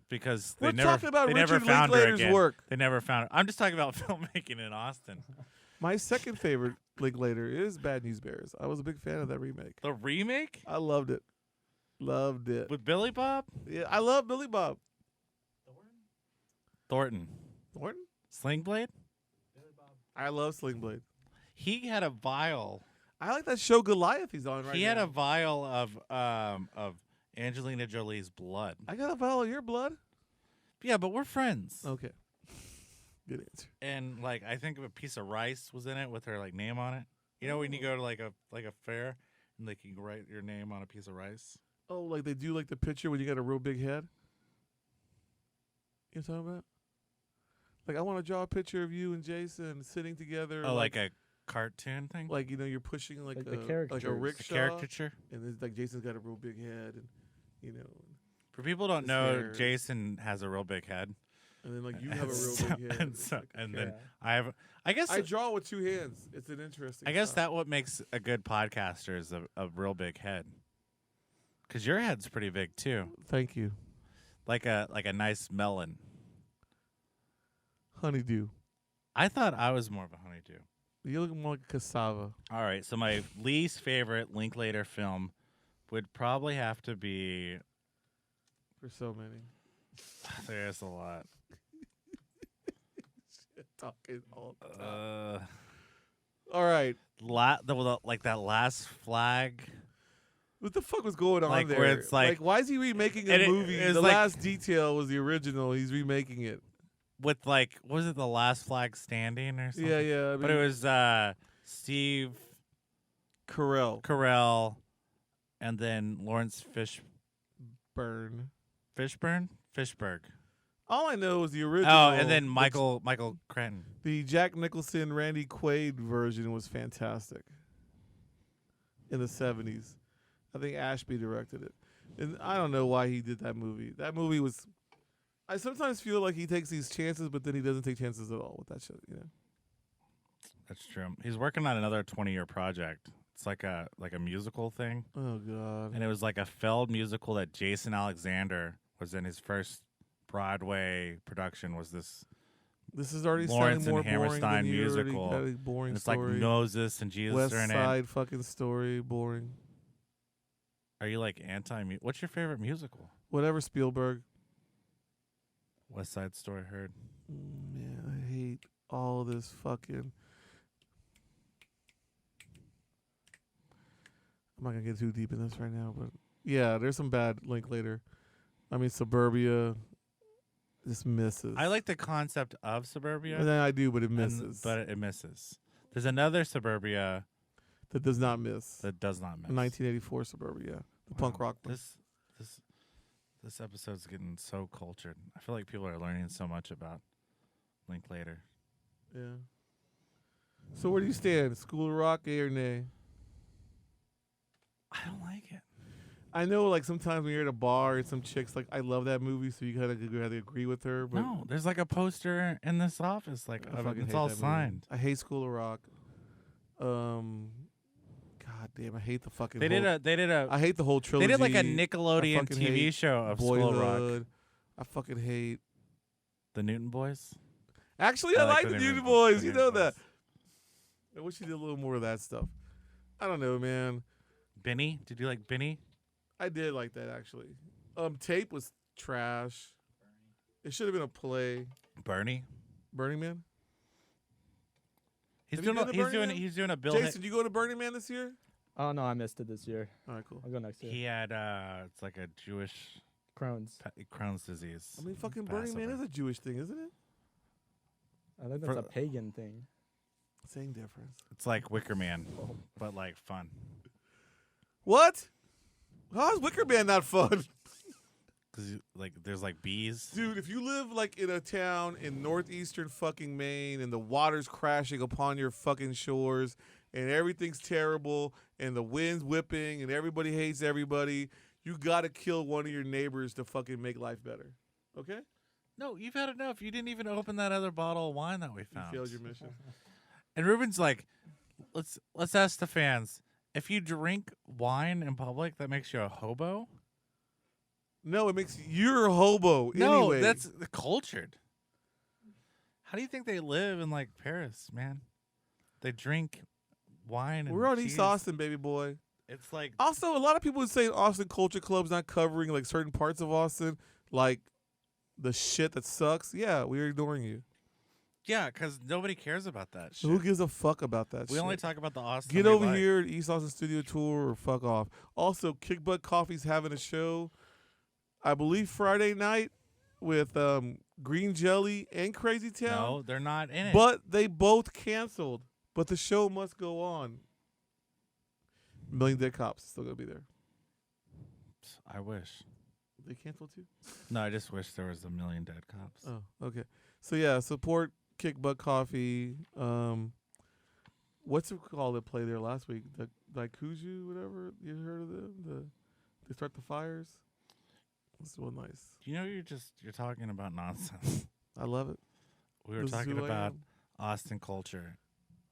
Because We're they never, talking about they never Richard found her Linklater's again. work. They never found her. I'm just talking about filmmaking in Austin. My second favorite Linklater is Bad News Bears. I was a big fan of that remake. The remake? I loved it. Loved it. With Billy Bob? Yeah, I love Billy Bob. Thornton. Thornton? Sling Blade? I love Sling Blade. He had a vial. I like that show Goliath he's on right now. He had a vial of Angelina Jolie's blood. I got a vial of your blood? Yeah, but we're friends. Okay. Good answer. And like I think a piece of rice was in it with her like name on it. You know when you go to like a fair and they can write your name on a piece of rice? Oh, like they do like the picture when you got a real big head? You know what I'm talking about? Like I want to draw a picture of you and Jason sitting together. Oh, like a cartoon thing? Like, you know, you're pushing like, Like the like a caricatures. rickshaw. A caricature? And it's like Jason's got a real big head and, you know. For people who don't His know, hair. Jason has a real big head. And then like you have a real So- big head. And, It's so, like- and then Yeah. I have I guess I draw with two hands. It's an interesting I guess style. that what makes a good podcaster is a real big head. Cuz your head's pretty big too. Thank you. Like a nice melon. Honeydew. I thought I was more of a honeydew. You look more like cassava. All right, so my least favorite Linklater film would probably have to be For so many. there's a lot. Talking all the time. All right. Like that last flag. What the fuck was going on Like, there? where it's like- why is he remaking a And movie? it's The like- last detail was the original. He's remaking it. With like, was it the last flag standing or something? Yeah, yeah. I But mean, it was Steve Carell. Carell, and then Lawrence Burn. Fishburg. All I know is the original. Oh, and then Michael Cranton. The Jack Nicholson, Randy Quaid version was fantastic. In the 70s. I think Ashby directed it. And I don't know why he did that movie. That movie was... I sometimes feel like he takes these chances, but then he doesn't take chances at all with that shit, you know? That's true. He's working on another 20-year project. It's like a musical thing, Oh, God. and it was like a failed musical that Jason Alexander was in his first Broadway production. Was this? This is already Lawrence sounding more and boring Hammerstein than you already musical. got a boring And it's story. like Moses and Jesus West are in it. Side fucking story, boring. Are you like anti? What's your favorite musical? Whatever, Spielberg. West Side Story. Heard. Man, I hate all of this fucking... I'm not going to get too deep in this right now, but... Yeah, there's some bad Linklater. I mean, Suburbia just misses. I like the concept of Suburbia, And then I do, but it and- misses. but it misses. There's another Suburbia that does not miss. that does not miss. 1984 Suburbia. The punk Wow. rock one. This episode's getting so cultured. I feel like people are learning so much about Linklater. Yeah. So where do you stand? School of Rock, A or nay? I don't like it. I know, like, sometimes when you're at a bar and some chick's like, I love that movie, so you kind of have to agree with her. But No, there's like a poster in this office, like I fucking it's hate all that movie. signed. I hate School of Rock. God damn, I hate the fucking. They did a I hate the whole they trilogy. did like a I Nickelodeon fucking TV hate show of School of Rock. Boyhood. I fucking hate. The Newton Boys. Actually, I like the Newton Newton Boys. the You Newton know that. Boys. I wish you did a little more of that stuff. I don't know, man. Benny, did you like Benny? I did like that actually. Tape was trash. It should have been a play. Bernie. Burning Man. He's Have you doing been to Burning Man? he's doing a Bill. Jason, you go to Burning Man this year? Oh no, I missed it this year. All right, cool. I'll go next year. He had it's like a Jewish Crohn's. Crohn's disease. I mean, fucking Burning Man is a Jewish thing, isn't it? I think that's For- a pagan thing. Same difference. It's like Wicker Man, but like fun. What? How's Wicker Man not fun? Cause like there's like bees. Dude, if you live like in a town in northeastern fucking Maine and the water's crashing upon your fucking shores and everything's terrible and the wind's whipping and everybody hates everybody, you gotta kill one of your neighbors to fucking make life better. Okay? No, you've had enough. You didn't even open that other bottle of wine that we You found. failed your mission. And Rubin's like, let's ask the fans. If you drink wine in public, that makes you a hobo? No, it makes you're a hobo No, anyway. that's cultured. How do you think they live in like Paris, man? They drink wine and We're on cheese. East Austin, baby boy. It's like Also, a lot of people would say Austin Culture Club's not covering like certain parts of Austin, like the shit that sucks. Yeah, we're ignoring you. yeah, because nobody cares about that shit. Who gives a fuck about that we shit? only talk about the Austin. Get we over like. here at East Austin Studio Tour or fuck off. Also, Kick Butt Coffee's having a show, I believe Friday night with Green Jelly and Crazy Town. No, they're not in it. But they both canceled. But the show must go on. Million Dead Cops is still gonna be there. I wish. They canceled too? No, I just wish there was a million dead cops. Oh, okay. So yeah, support Kick Butt Coffee. What's it called that played there last week? The Daikuju, whatever. You heard of them? They start the fires. It's real nice. You know, you're talking about nonsense. I love it. We were This is talking who I about am. Austin culture.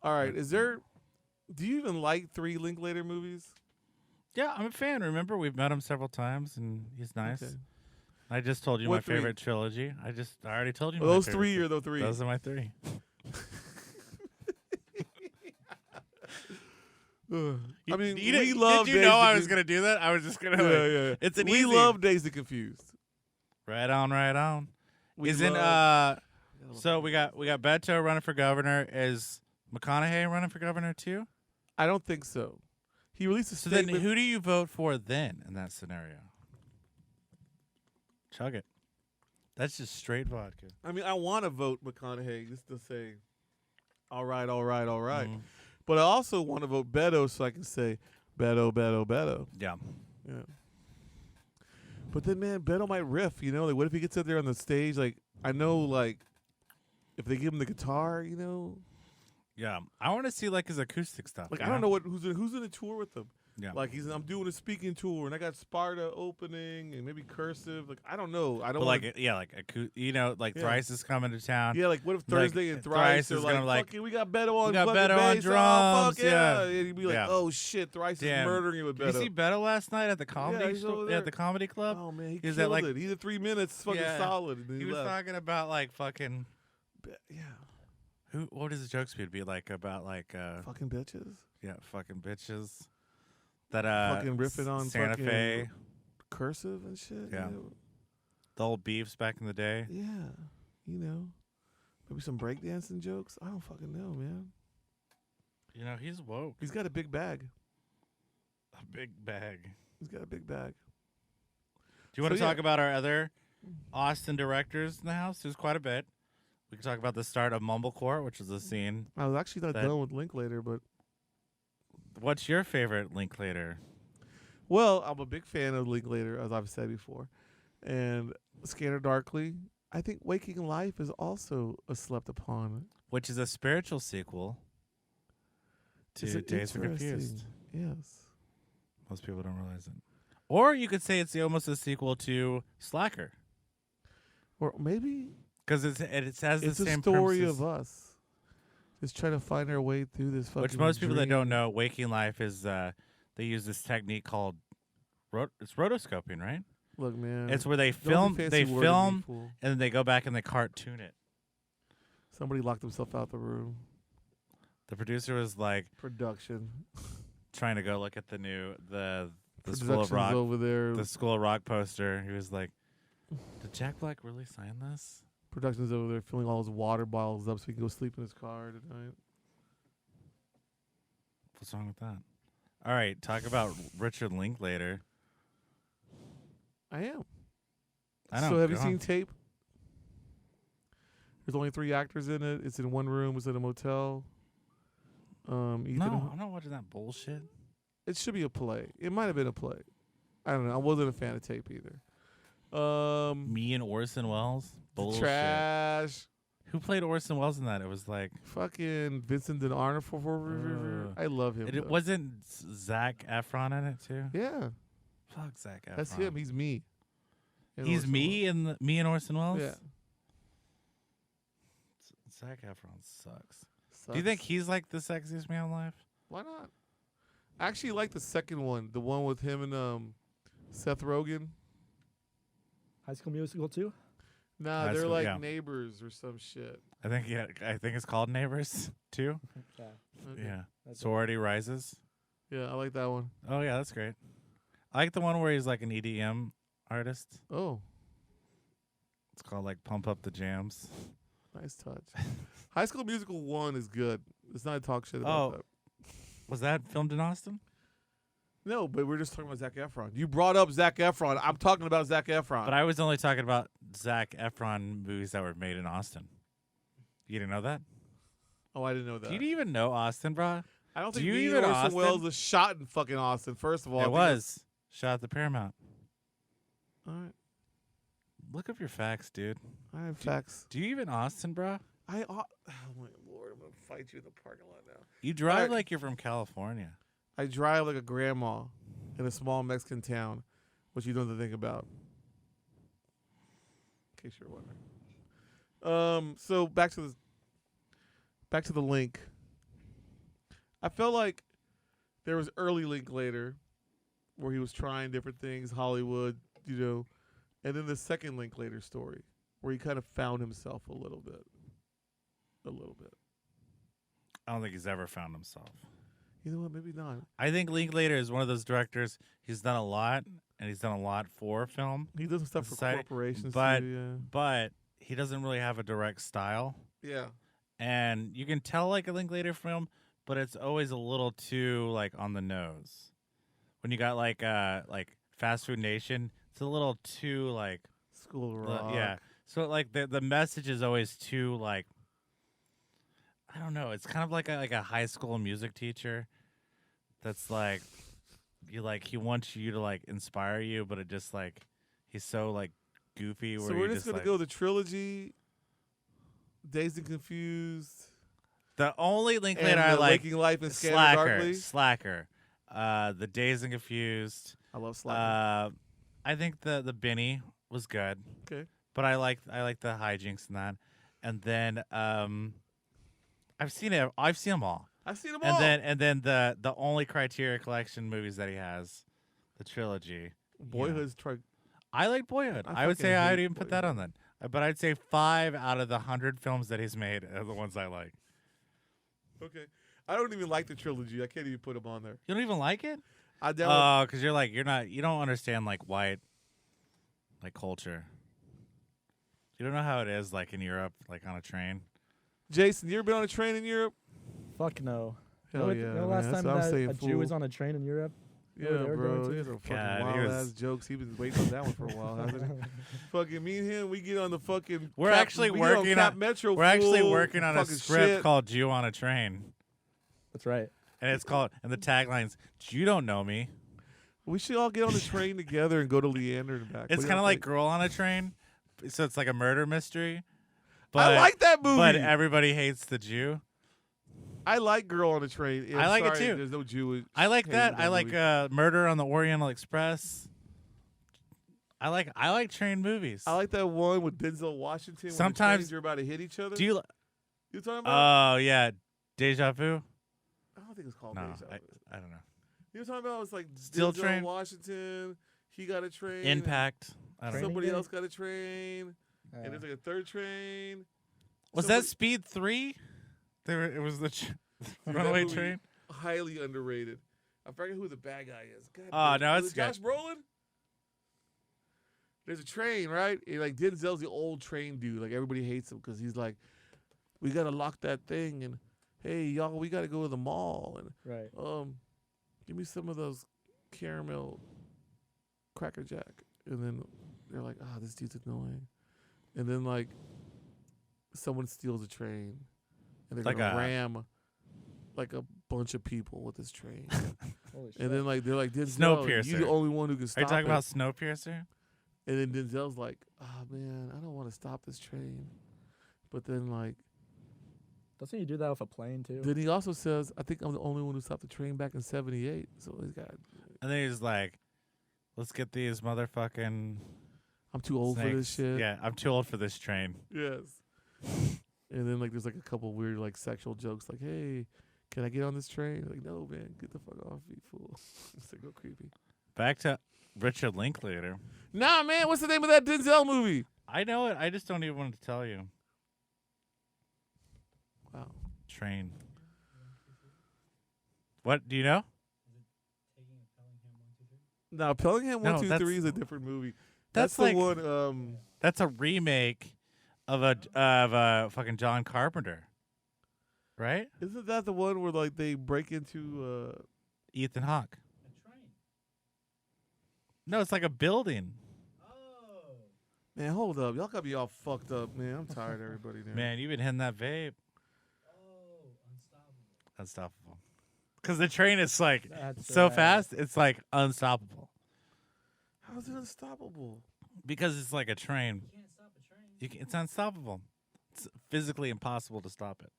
All right. Do you even like 3 Linklater movies? Yeah, I'm a fan. Remember, we've met him several times, and he's nice. Okay. I just told you What my 3? favorite trilogy. I already told you. Well, my those favorite 3 are the 3. Those are my 3. I mean, you we love. Did you Days know to I was Con- gonna do that? I was just gonna. Yeah. It's an we easy. love Days of Confused. Right on, right on. We Isn't love- So we got Beto running for governor. Is McConaughey running for governor too? I don't think so. He released a So then, statement. who do you vote for then in that scenario? Chug it. That's just straight vodka. I mean, I want to vote McConaughey just to say, all right. Mhm. But I also want to vote Beto so I can say, Beto. Yeah. Yeah. But then, man, Beto might riff, you know? Like, what if he gets up there on the stage? Like, I know, like, if they give him the guitar, you know? Yeah. I want to see like his acoustic stuff. Like, you I don't know know who's in the tour with them. Yeah. Like, I'm doing a speaking tour, and I got Sparta opening, and maybe Cursive. Like, I don't know. I don't But want like Yeah. Thrice is coming to town. Yeah, like what if Like, Thursday and Thrice Thrice are is like, gonna, like, fuck it, we got Beto on got fucking Beto on bass. drums, Oh, fuck yeah. And he'd be like, Yeah. oh shit, Thrice Damn. is murdering it with Did Beto. you see Beto last night at the comedy he's over store, there. at the comedy club? Oh man, he Is killed that, like- it. He did 3 minutes, fucking Yeah. solid. And then He he was left. talking about like fucking Yeah, what is the joke speed be like about like fucking bitches, fucking bitches that fucking riffing on Santa fucking Fe, Cursive and shit. Yeah. you know? the old beefs back in the day. Yeah, you know, maybe some breakdancing jokes. I don't fucking know, man. You know, he's woke. He's got a big bag. A big bag. He's got a big bag. Do you want to So, yeah. talk about our other Austin directors in the house? There's quite a bit. We can talk about the start of Mumblecore, which is a scene. I was actually not That- done with Linklater, but What's your favorite Linklater? well, I'm a big fan of Linklater, as I've said before, and Scanner Darkly. I think Waking Life is also a slept upon. Which is a spiritual sequel to It's Days Are Confused. interesting- Yes. Most people don't realize it. Or you could say it's almost a sequel to Slacker. Or maybe Because it has it's the a same story premises. of us just trying to find our way through this fucking Which most people that don't dream. know, Waking Life is they use this technique called it's rotoscoping, right? Look, man. It's where they don't be film fancy wording me, and fool. then they go back and they cartoon it. Somebody locked himself out the room. The producer was like Production. trying to go look at the School of Production's Rock over there. the School of Rock poster. He was like, "Did Jack Black really sign this?" Production's over there filling all his water bottles up so he can go sleep in his car tonight. What's wrong with that? All right, talk about Richard Linklater. I am. I know. So have you go on. seen Tape? There's only 3 actors in it. It's in one room. It's in a motel. Ethan, No, I'm not watching that bullshit. it should be a play. It might have been a play. I don't know. I wasn't a fan of Tape either. Me and Orson Welles. Bullshit. Trash. Who played Orson Welles in that? It was like Fucking Vincent D'Onofrio. I love him. it though. wasn't Zac Efron in it too. Yeah, Fuck Zac Efron. that's him. He's me. And He's Orson me and me and Orson Welles. Welles. Yeah. Zac Efron sucks. Do you think he's like the sexiest man alive? Why not? I actually like the second one, the one with him and Seth Rogen. High School Musical too. Nah, High they're School- like yeah. neighbors or some shit. I think it's called Neighbors too. Yeah. Okay. Yeah. That's Sorority Rises. Yeah, I like that one. Oh yeah, that's great. I like the one where he's like an EDM artist. Oh, It's called like Pump Up the Jams. nice touch. High School Musical 1 is good. It's not a talk shit about Oh. that. Was that filmed in Austin? No, but we're just talking about Zac Efron. You brought up Zac Efron. I'm talking about Zac Efron. But I was only talking about Zac Efron movies that were made in Austin. You didn't know that? Oh, I didn't know that. Do you even know Austin, bro? I don't do think you me and even Orson Austin? Welles was shot in fucking Austin, first of all. I It think was. Shot at the Paramount. All right. Look up your facts, dude. I have facts. Do you even Austin, bro? Oh my Lord, I'm going to fight you in the parking lot now. You drive Alright. like you're from California. I drive like a grandma in a small Mexican town, which you don't have to think about. In case you're wondering. So back to the Link. I felt like there was early Linklater where he was trying different things, Hollywood, and then the second Linklater story where he kind of found himself a little bit. I don't think he's ever found himself. You know what? Maybe not. I think Linklater is one of those directors. He's done a lot, and he's done a lot for film. He does some stuff for Society, corporations but too, but he doesn't really have a direct style. yeah. And you can tell like a Linklater film, but it's always a little too like on the nose. When you got like Fast Food Nation, it's a little too like School of Rock. yeah. So like the message is always too like I don't know. It's kind of like a high school music teacher that's like he wants you to like inspire you, but it just like he's so like goofy. Where So we're you just gonna like, go the trilogy, Dazed and Confused, the only and Linklater I like Waking Life and Scanner Darkly. Slacker, the Dazed and Confused. I love Slacker. I think the Benny was good, Okay. but I like the hijinks in that. And then I've seen them all. I've seen them all. And then the only Criteria Collection movies that he has, the trilogy. Boyhood's I like Boyhood. I I would fucking say I would hate even put that on then. But I'd say 5 out of the 100 films that he's made are the ones I like. Okay. I don't even like the trilogy. I can't even put them on there. You don't even like it? I download. Oh, because you don't understand like white like culture. You don't know how it is like in Europe, like on a train. Jason, you ever been on a train in Europe? Fuck no. Hell You yeah. know the last man. That's time what I'm saying, a Jew fool. was on a train in Europe? Yeah, they were bro. going to? These are fucking God, he wild was- ass jokes. He been waiting on that one for a while, hasn't he? Fucking me and him, we get on the fucking. We're Cap- actually we get on working Cap on Metro. We're actually fool. working on a Fucking script shit. called Jew on a Train. That's right. And it's called and the tagline's You don't know me. We should all get on the train together and go to Leander and back. It's What do kind of y'all like think? Girl on a Train. So it's like a murder mystery. I like that movie. But everybody hates the Jew. I like Girl on the Train. Yeah, I like it sorry, too. There's no Jewish. I like hate that. in I like movie. Murder on the Oriental Express. I like train movies. I like that one with Denzel Washington. When Sometimes- the trains are about to hit each other. Do you? You talking about? Oh yeah, Deja Vu. I don't think it's called No, Deja Vu. I don't know. You know what I'm talking about? It's like Steel Denzel Train? Washington. He got a train. Impact. I don't know. Training Somebody Day? else got a train. And there's like a third train. Was Somebody- that Speed 3? It was the That runaway movie, train. Highly underrated. I forget who the bad guy is. God Oh, damn. no, Was it's it Josh Brolin? There's a train, right? And like Denzel's the old train dude. Like everybody hates him because he's like, we gotta lock that thing, and hey y'all, we gotta go to the mall, and Right. give me some of those caramel Cracker Jack. And then they're like, this dude's annoying. And then like someone steals a train, and they're Like gonna a- ram like a bunch of people with this train. Holy shit. And then like they're like, Denzel, you Snowpiercer. the only one who can Are stop you talking it. about Snowpiercer? And then Denzel's like, man, I don't want to stop this train. But then like Doesn't he do that with a plane too? then he also says, I think I'm the only one who stopped the train back in '78. So he's got And then he's like, let's get these motherfucking I'm too old for this snakes. shit. Yeah, I'm too old for this train. Yes. And then like there's like a couple weird like sexual jokes like, hey, can I get on this train? Like, no, man, get the fuck off me, fool. It's like real creepy. Back to Richard Linklater. Nah, man, what's the name of that Denzel movie? I know it. I just don't even want to tell you. Wow. Train. What do you know? Now, Pellingham No, 1, 2, that's- 3 is a different movie. That's the like- one. That's a remake of a fucking John Carpenter, right? Isn't that the one where like they break into? Ethan Hawke. No, it's like a building. Man, hold up, y'all gotta be all fucked up, man. I'm tired of everybody now. Man, you've been hitting that vape. Unstoppable. Because the train is like That's so right. fast, it's like unstoppable. How's it unstoppable? Because it's like a train. It's unstoppable. It's physically impossible to stop it.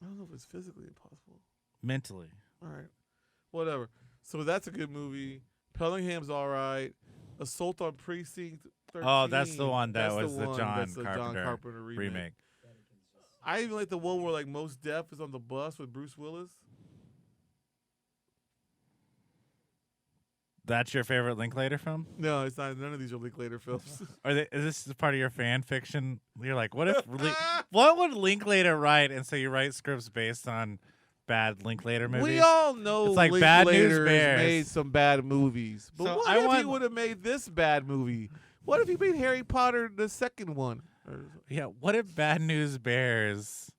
I don't know if it's physically impossible. Mentally. All right, whatever. So that's a good movie. Pellingham's all right. Assault on Precinct 13. Oh, that's the one that That's was the one John that's the Carpenter, John Carpenter remake. I even like the one where like Mos Def is on the bus with Bruce Willis. That's your favorite Linklater film? No, it's not. None of these are Linklater films. Is this part of your fan fiction? You're like, what if what would Linklater write? And so you write scripts based on bad Linklater movies. We all know It's like Bad News Linklater's Bears. made some bad movies. But So what I if he want- would have made this bad movie? What if he made Harry Potter the second one? Yeah, what if Bad News Bears,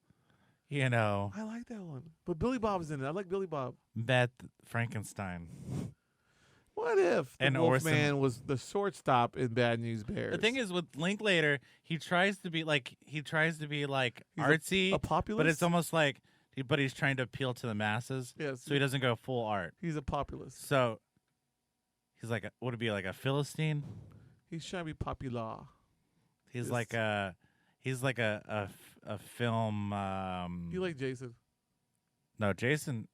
you know, I like that one. But Billy Bob's in it. I like Billy Bob. met Frankenstein? What if the And Orson- Wolfman was the shortstop in Bad News Bears? The thing is with Linklater, he tries to be like He's artsy, a populist. but it's almost like but he's trying to appeal to the masses, yes. so he doesn't go full art. He's a populist. So he's like, would it be like a Philistine? He's trying to be popular. He's Yes. like a film. You like Jason? No, Jason,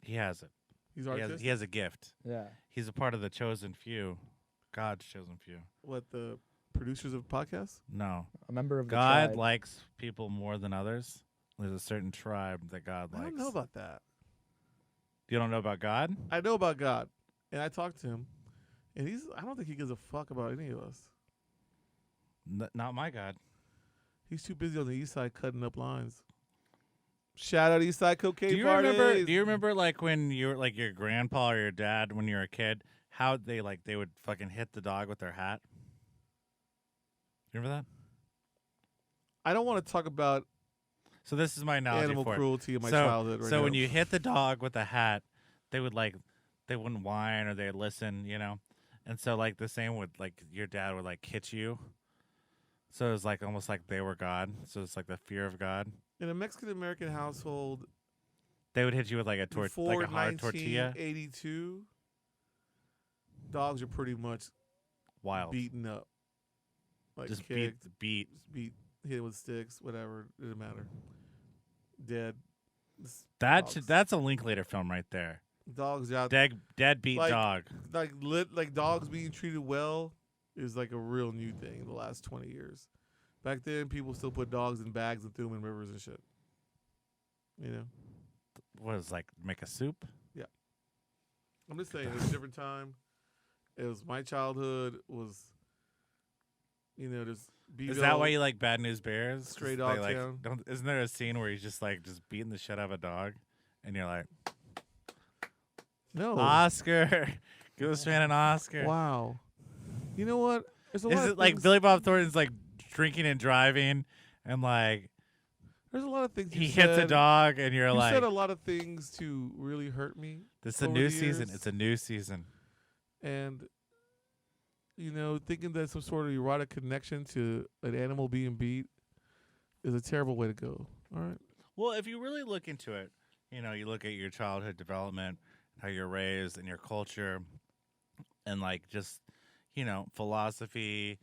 he has it. He's He artist. has a gift. Yeah. He's a part of the chosen few, God's chosen few. What, the producers of podcasts? No, A member of the God tribe. likes people more than others. There's a certain tribe that God I likes. don't know about that. You don't know about God? I know about God, and I talked to him, and I don't think he gives a fuck about any of us. Not my God. He's too busy on the east side cutting up lines. Shout out East Side Cocaine Do you Parties. remember? Do you remember like when you were like your grandpa or your dad when you were a kid? How they would fucking hit the dog with their hat. You remember that? I don't want to talk about So this is my analogy animal for it. cruelty in my So- childhood right So now. when you hit the dog with a hat, they wouldn't whine or they'd listen, you know. And so like the same with like your dad would like hit you. So it was like almost like they were God. So it's like the fear of God. in a Mexican American household They would hit you with like a before like a hard tortilla. 1982, dogs are pretty much Wild. beaten up, like Just kicked, beat. just beat, hit with sticks, whatever. Didn't matter. Dead. That's Dogs. that's a Linklater film right there. Dogs out Dead beat Like- dog. like dogs being treated well is like a real new thing in the last 20 years. Back then, people still put dogs in bags and threw them in rivers and shit. You know, What is like make a soup? I'm just saying it was a different time. It was my childhood was, just Is that why you like Bad News Bears? 'Cause Stray they, Dog like, Town. isn't there a scene where he's just beating the shit out of a dog, and you're like, No. Oscar, give this man an Oscar. Wow. You know what? There's a lot Is of it like things- Billy Bob Thornton's like drinking and driving, and like There's a lot of things he you hits a said. dog, and you're You like, said a lot of things to really hurt me, this is a over new the season. years. It's a new season. and thinking that some sort of erotic connection to an animal being beat is a terrible way to go. All right. Well, if you really look into it, you look at your childhood development, how you're raised, and your culture, and like just, philosophy,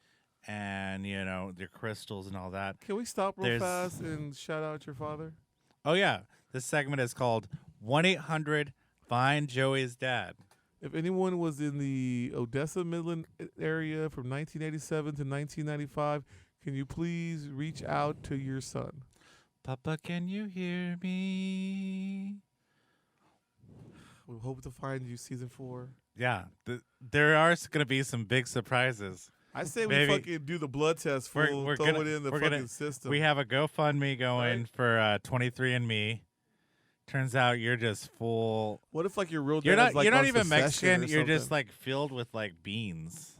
and your crystals and all that. Can we stop real There's- fast and shout out your father? Oh yeah, this segment is called 1-800-FIND Joey's Dad. If anyone was in the Odessa Midland area from 1987 to 1995, can you please reach out to your son? Papa, can you hear me? We hope to find you season 4. Yeah, there are going to be some big surprises. I say Maybe- we fucking do the blood test, We're- fool. we're Throw gonna- it in the we're fucking gonna- system. We have a GoFundMe going Right. for 23andMe. Turns out you're just full. What if like your real You're dad not. is, like, You're not on even Succession Mexican. or You're just something? like filled with like beans.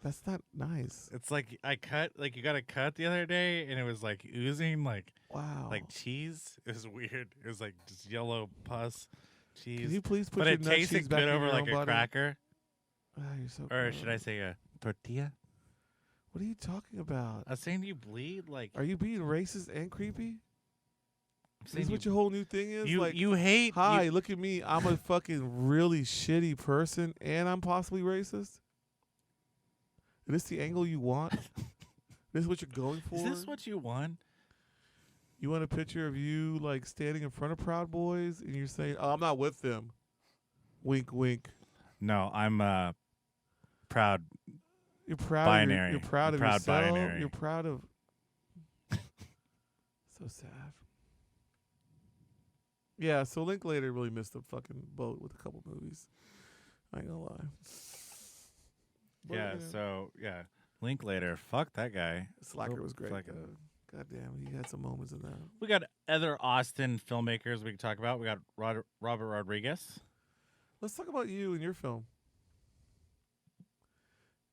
That's not nice. It's like I cut. Like you got a cut the other day, and it was like oozing like Wow. cheese. It was weird. It was like just yellow pus cheese. Can you please put but your it nut tasted cheese back good in over your like own a body? cracker, Ah, you're so or gross. should I say a tortilla? What are you talking about? I was saying you bleed like. Are you being racist and creepy? I'm Is saying this what your whole new thing is? you like, you hate. hi, you- look at me. I'm a fucking really shitty person, and I'm possibly racist. Is this the angle you want? This is what you're going for? Is this what you want? You want a picture of you like standing in front of Proud Boys, and you're saying, "Oh, I'm not with them." Wink, wink. No, I'm proud. You're proud. Binary. You're proud I'm of proud yourself. binary. You're proud of. So sad. Yeah, so Linklater really missed the fucking boat with a couple movies. I ain't gonna lie. But, Yeah. you know, So yeah, Linklater. Fuck that guy. Slacker was great. Like God damn, he had some moments in that. we got other Austin filmmakers we can talk about. We got Robert Rodriguez. Let's talk about you and your film.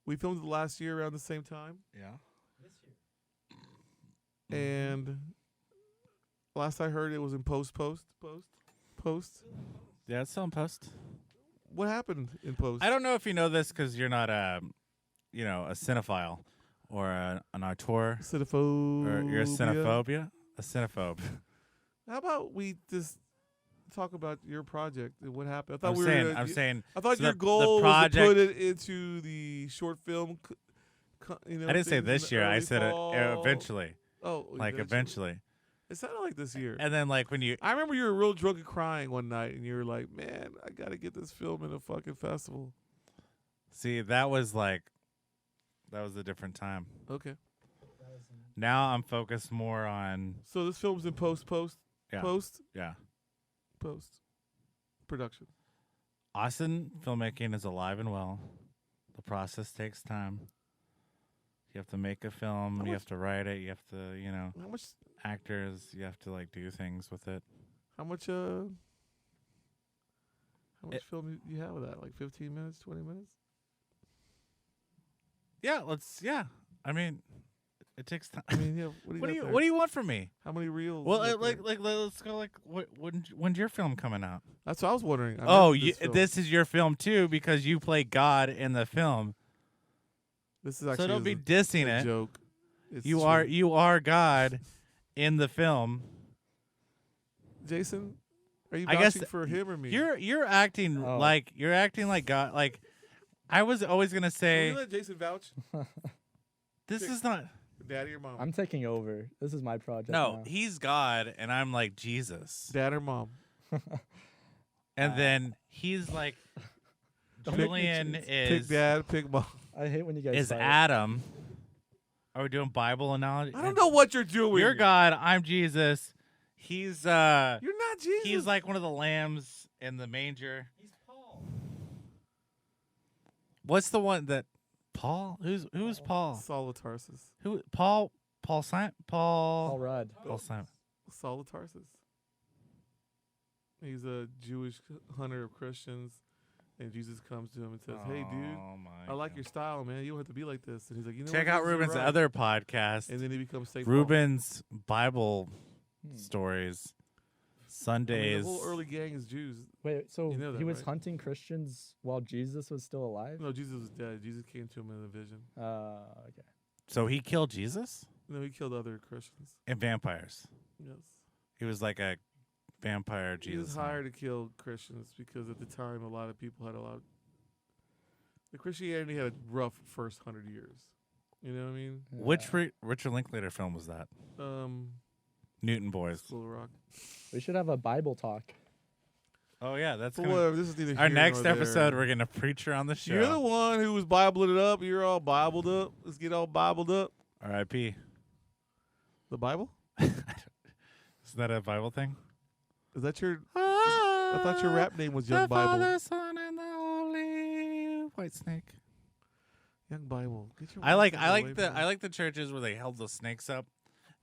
We filmed it last year around the same time, Yeah. and last I heard it was in post. Yeah, it's still in post. What happened in post? I don't know if you know this because you're not a cinephile or an auteur, Cinephobe. or you're a cinephobia, a cinephobe. How about we just talk about your project and what happened? I thought I'm saying. I thought so your the goal was to project- put it into the short film. I didn't say things in this the year. I early said it fall. eventually. Oh, Like eventually. It sounded like this year. And then like when you I remember you were real drunk and crying one night, and you were like, "Man, I gotta get this film in a fucking festival." see, that was a different time. Okay, Now I'm focused more on so this film's in post yeah. production. Austin filmmaking is alive and well. The process takes time. You have to make a film. How You much- have to write it. You have to, How much? actors. You have to like do things with it. How much? Film you have with that? Like 15 minutes, 20 minutes? Yeah, I mean, it takes time. I mean, yeah. What do you want from me? How many reels? Well, you got there? let's go. Like, when's your film coming out? That's what I was wondering. This is your film too because you play God in the film. This is actually So don't be a dissing it. joke. It's You true. are God in the film. Jason. Are you I guess vouching for him or me? You're acting Oh. like God. Like I was always gonna Can say we let Jason vouch? this is not. Daddy or mom? I'm taking over. This is my project. No, now. he's God and I'm like Jesus. Dad or mom? And then he's like Don't make me Julian choose. Pick is dad, pick mom. I hate when you guys is fight. Adam. Are we doing Bible analogy? I don't know what you're doing. You're God. I'm Jesus. He's You're not Jesus. he's like one of the lambs in the manger. He's Paul. What's the one that Paul? Who's Paul? Saul of Tarsus. Who Paul? Paul Simon? Paul Rudd. Paul Simon. Saul of Tarsus. He's a Jewish hunter of Christians, and Jesus comes to him and says, "Hey, dude, Oh my I like God. your style, man. You don't have to be like this." And he's like, "You know Check what? out Jesus is Ruben's right." other podcast, And then he becomes Saint Paul. Ruben's Bible Hmm. stories, I mean, Sundays. the whole early gang is Jews. Wait, so You know that, he was right? hunting Christians while Jesus was still alive? No, Jesus was dead. Jesus came to him in a vision. Okay. So he killed Jesus No, he killed other Christians. and vampires. Yes. He was like a vampire He was Jesus. hired to kill Christians because at the time a lot of people had the Christianity had a rough first 100 years. You know what I mean? Which Yeah. Richard Linklater film was that? Newton Boys. School of Rock. We should have a Bible talk. Oh yeah, that's But gonna, whatever. This is neither our here next nor episode. there. We're gonna preacher on the show. You're the one who was Bibling it up. You're all Bibled up. Let's get all Bibled up. R.I.P. The Bible? Isn't that a Bible thing? Is that your? I thought your rap name was Young the Bible. Father, Son, and the Holy White Snake. Young Bible. Get your I like away from me. the churches where they held the snakes up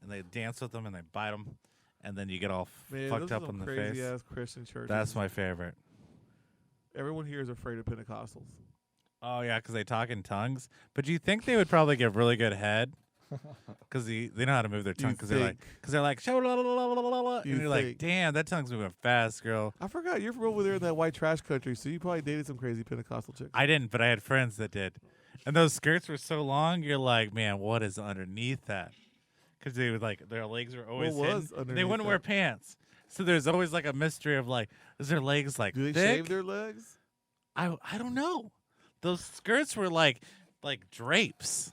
and they dance with them and they bite them, and then you get all Man, fucked those up are some in the crazy face. ass Christian churches. That's my favorite. Everyone here is afraid of Pentecostals. Oh yeah, because they talk in tongues. But you think they would probably give really good head? Because they know how to move their tongue. Because they're like, and you're like, damn, that tongue's moving fast, girl. I forgot you're from over there in that white trash country, so you probably dated some crazy Pentecostal chicks. I didn't, but I had friends that did. And those skirts were so long, you're like, man, what is underneath that? Because they would like their legs were always What was hidden. underneath They wouldn't that? wear pants, so there's always like a mystery of like, is their legs like Do they thick? shave their legs? I don't know. Those skirts were like drapes.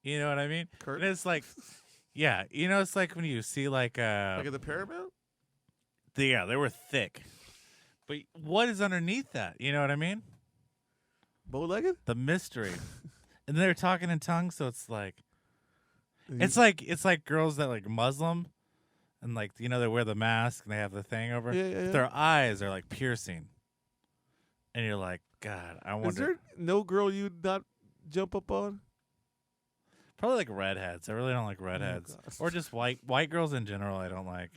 You know what I mean? Curtains? And it's like, yeah, you know, it's like when you see like Like at the Paramount? yeah, they were thick. But what is underneath that? You know what I mean? Bow-legged? The mystery. And they're talking in tongues, so it's like it's like girls that like Muslim and like you know they wear the mask and they have the thing over. Yeah, yeah, But yeah. their eyes are like piercing. And you're like, God, I wonder. Is there no girl you'd not jump up on? Probably like redheads. I really don't like redheads. gosh. Or just white girls in general I don't like.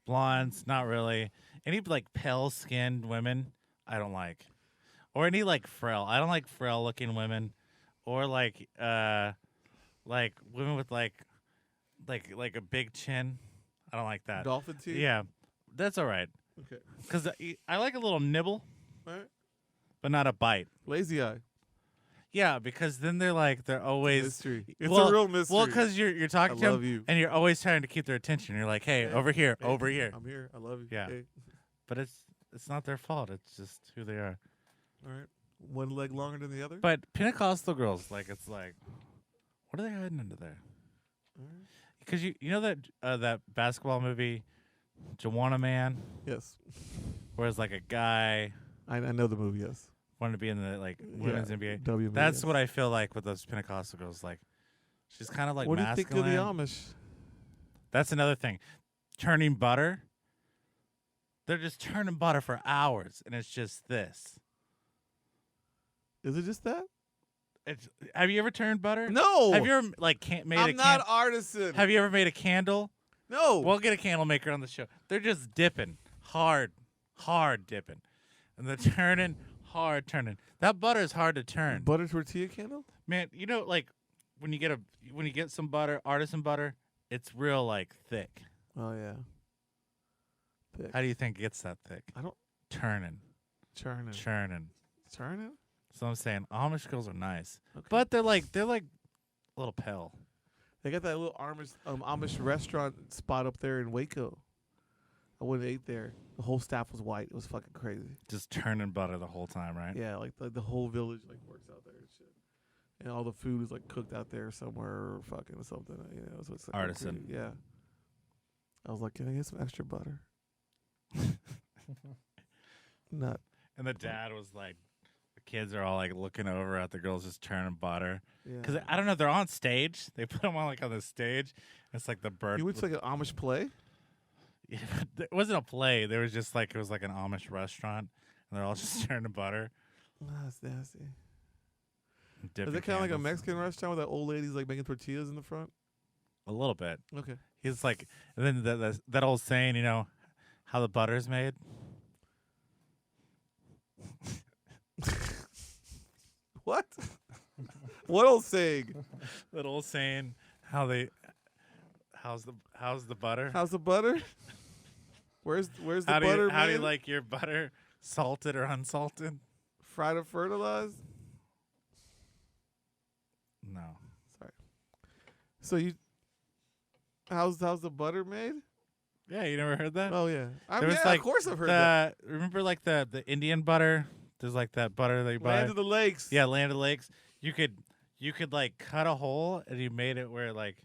Blondes, not really. Any like pale skinned women, I don't like. Or any like frail. I don't like frail looking women. Or like women with like a big chin. I don't like that. Dolphin teeth? Yeah. That's all right. Okay. Cuz I like a little nibble, All right. but not a bite. Lazy eye. Yeah, because then they're always Mystery. It's well, a real mystery. Well, because you're talking I to love them, you. and you're always trying to keep their attention. You're like, hey, Hey, over here, hey, over here. I'm here. I love you. Yeah. Hey. But it's not their fault. It's just who they are. All right. One leg longer than the other? But Pentecostal girls, like, it's like, what are they hiding under there? All right. Because you know that basketball movie, Joanna Man, Yes. where it's like a guy I know the movie, yes. wanted to be in the like women's NBA. WNBA, That's yes. what I feel like with those Pentecostal girls. Like, she's kind of like What do you masculine. think of the Amish? That's another thing. Turning butter. They're just turning butter for hours, and it's just this. Is it just that? Have you ever turned butter? No. Have you ever like made a I'm not artisan. Have you ever made a candle? No. We'll get a candle maker on the show. They're just dipping hard dipping, and they're turning hard turning. That butter is hard to turn. Butter tortilla candle? Man, you know, like when you get some butter, artisan butter, it's real like thick. Oh yeah. Thick. How do you think it gets that thick? I don't Churning. churning. Churning. So I'm saying Amish girls are nice, Okay. but they're like a little pale. They got that little Amish restaurant spot up there in Waco. I went and ate there. The whole staff was white. It was fucking crazy. Just turning butter the whole time, right? Yeah, like the whole village like works out there and shit. And all the food is like cooked out there somewhere or fucking or something. You know, so it's like Artisan. crazy. Yeah. I was like, can I get some extra butter? Not. And the dad was like, the kids are all like looking over at the girls just turning butter. Yeah. Because I don't know, they're on stage. They put them on like on the stage. It's like the bird. You went to like an Amish play? Yeah, it wasn't a play. There was just like it was like an Amish restaurant, and they're all just turning butter. That's nasty. And Is dipping it kind of like a candles. Mexican restaurant where that old lady's like making tortillas in the front? A little bit. Okay. He's like, and then that old saying, you know, how the butter's made. What? What old saying? That old saying, how's the butter? How's the butter? Where's the How butter do you made? like your butter, salted or unsalted? Fried or fertilized? No. Sorry. So how's the butter made? Yeah, you never heard that? Oh yeah. There was, Yeah, like, of course I've heard that. Remember like the Indian butter? There's like that butter that you buy. Land of the Lakes. Yeah, Land of the Lakes. You could like cut a hole and you made it where like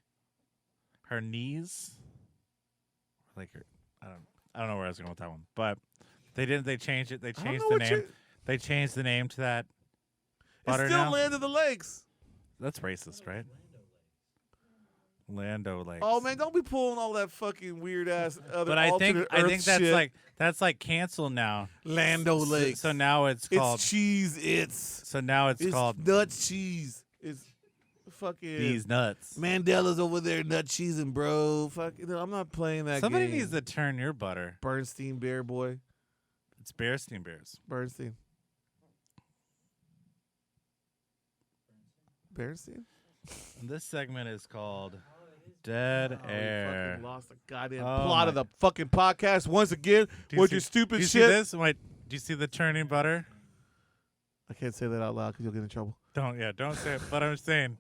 her knees, like her, I don't know where I was going with that one, but they didn't. They changed it. They I don't changed know the what name. They changed the name to that butter It's still now. Land of the Lakes. That's racist, right? Lando Lakes. Oh man, don't be pulling all that fucking weird ass other. But I think alternate Earth shit. that's like canceled now. Lando Lakes. So now it's called. It's cheese. So now it's called nuts cheese. It's fucking These nuts. Mandela's over there nut cheesing, bro. Fuck, I'm not playing that Somebody game. needs to turn your butter. Bernstein Bear Boy. It's Bearstein Bears. Bernstein. Bernstein? And this segment is called Dead Oh, we Air. fucking lost the goddamn Oh plot my- of the fucking podcast once again Do you with see- your stupid Do you shit. see this? Wait, do you see the turning butter? I can't say that out loud because you'll get in trouble. Don't say it. But I'm saying,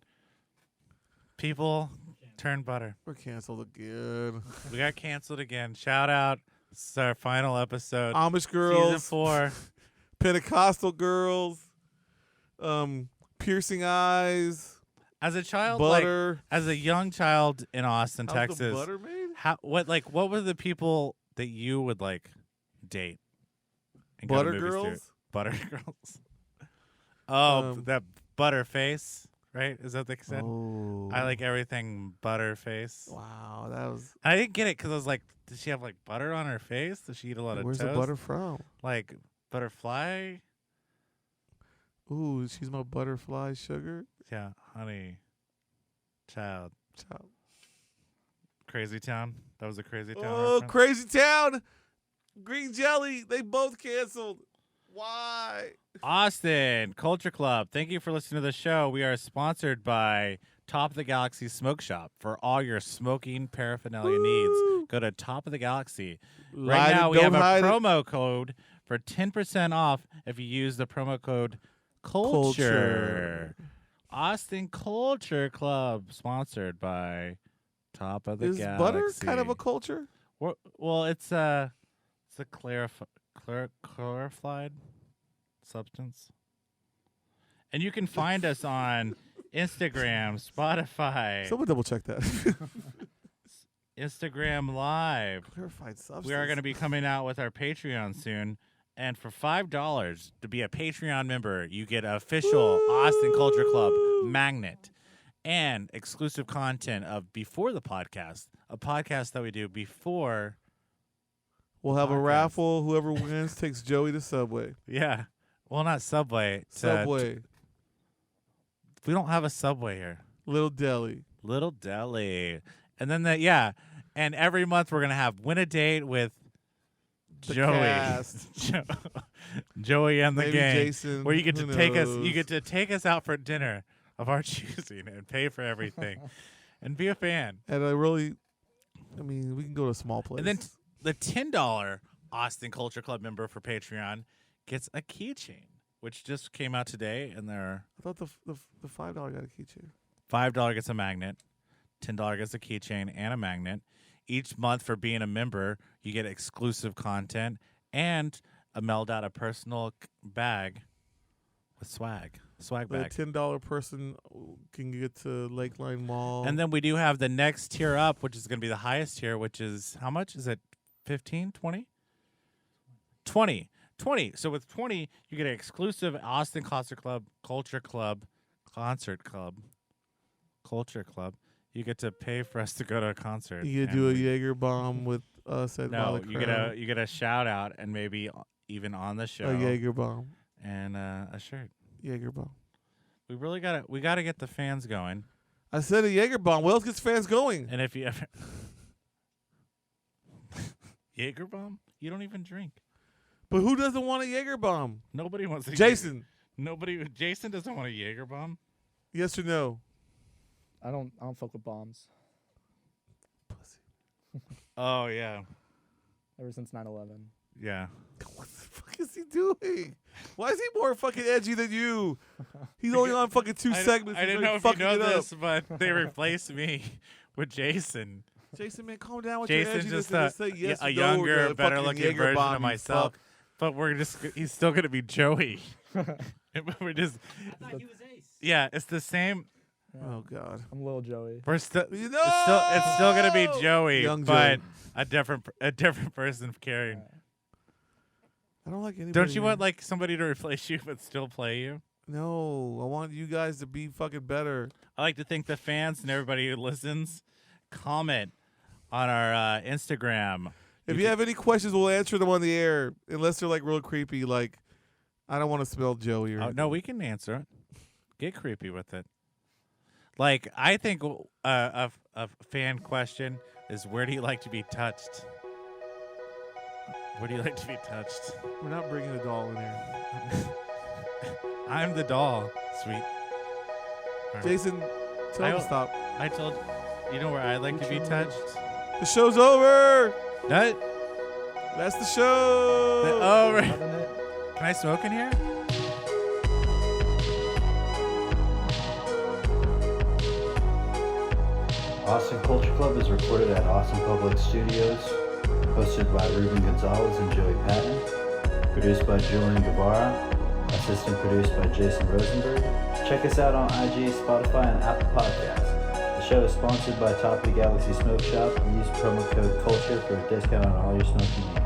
people turn butter. We're canceled again. We got canceled again. Shout out. This is our final episode. Amish Season girls, 4. Pentecostal girls, piercing eyes, As a child, butter. as a young child in Austin, How's Texas, the butter made? what were the people that you would date? and go to Butter movies to? girls? Butter girls. Oh, Um, that butter face, right? Is that what they said? Oh. I like everything butter face. Wow, that was. I didn't get it because I was like, did she have butter on her face? Does she eat a lot of Where's toast? the butter from? Like butterfly? Ooh, she's my butterfly sugar Yeah, honey. Child. child. Crazy Town. That was a Crazy Town. Oh, reference. Crazy Town, Green Jelly. They both canceled. Why? Austin Culture Club. Thank you for listening to the show. We are sponsored by Top of the Galaxy Smoke Shop for all your smoking paraphernalia needs. Go to Top of the Galaxy. Right now, we have a promo code for 10% off if you use the promo code Culture. Austin Culture Club, sponsored by Top of the Is Galaxy. butter kind of a culture? Well, it's a clarified substance. And you can find us on Instagram, Spotify, Someone double check that. Instagram Live. Clarified substance. We are going to be coming out with our Patreon soon. And for $5 to be a Patreon member, you get an official Austin Culture Club magnet and exclusive content of Before the Podcast, a podcast that we do before. We'll have a podcast. raffle. Whoever wins takes Joey to Subway. Yeah. Well, not Subway. Subway. We don't have a Subway here. Little Deli. Little Deli. And then and every month we're going to have Win a Date with The Joey. cast. Joey and the Maybe gang. Jason. Where you get Who to take us knows? you get to take us out for dinner of our choosing and pay for everything and be a fan. And I mean, we can go to a small place. And then the $10 Austin Culture Club member for Patreon gets a keychain, which just came out today, and they're I thought the $5 got a keychain. $5 gets a magnet, $10 gets a keychain and a magnet. Each month for being a member, you get exclusive content and mailed out a personal bag with swag The bag. $10 person can get to Lakeline Mall. And then we do have the next tier up, which is going to be the highest tier, which is how much? Is it 15, 20? 20. So with 20, you get an exclusive Austin Culture Club, Concert Club. You get to pay for us to go to a concert. you and do a we- Jaeger bomb with us at No, Valley you get a shout out and maybe even on the show a Jaeger bomb. and a shirt. Jaeger bomb. We really got to get the fans going. I said a Jaeger bomb. What else gets fans going? And if you ever Jaeger bomb, you don't even drink. But who doesn't want a Jaeger bomb? Nobody wants a Jason, Jason doesn't want a Jaeger bomb. yes or no? I don't fuck with bombs. Oh yeah. Ever since 9/11. Yeah. What the fuck is he doing? Why is he more fucking edgy than you? He's only on fucking two segments. I He's didn't already know if you fucking know it up. this, but they replaced me with Jason. Jason, man, calm down with Jason's your edginess just and just say yes a or no younger, to the better fucking looking Jaeger version bomb, of you myself. fuck. But he's still gonna be Joey. we're just I thought he was Ace. yeah, it's the same. Oh God. I'm little Joey. We're still You it's still gonna be Joey, Young but Joey. a different person carrying. I don't like anybody. Don't you want here. somebody to replace you but still play you? No, I want you guys to be fucking better. I like to thank the fans and everybody who listens. Comment on our Instagram. If you have any questions, we'll answer them on the air, unless they're real creepy. I don't want to smell Joey or Oh, no, we can answer it. Get creepy with it. Like, I think a fan question is, where do you like to be touched? Where do you like to be touched? We're not bringing the doll in here. I'm the doll, sweet. Jason, tell him to stop. I told you know where I like to be touched? The show's over. That? That's the show. Oh, right. Loving it. Can I smoke in here? Austin Culture Club is recorded at Austin Public Studios, hosted by Rubin Gonzalez and Joey Patton, produced by Julian Guevara, assistant produced by Jason Rosenberg. Check us out on IG, Spotify, and Apple Podcasts. The show is sponsored by Top of the Galaxy Smoke Shop. Use promo code CULTURE for a discount on all your smoking needs.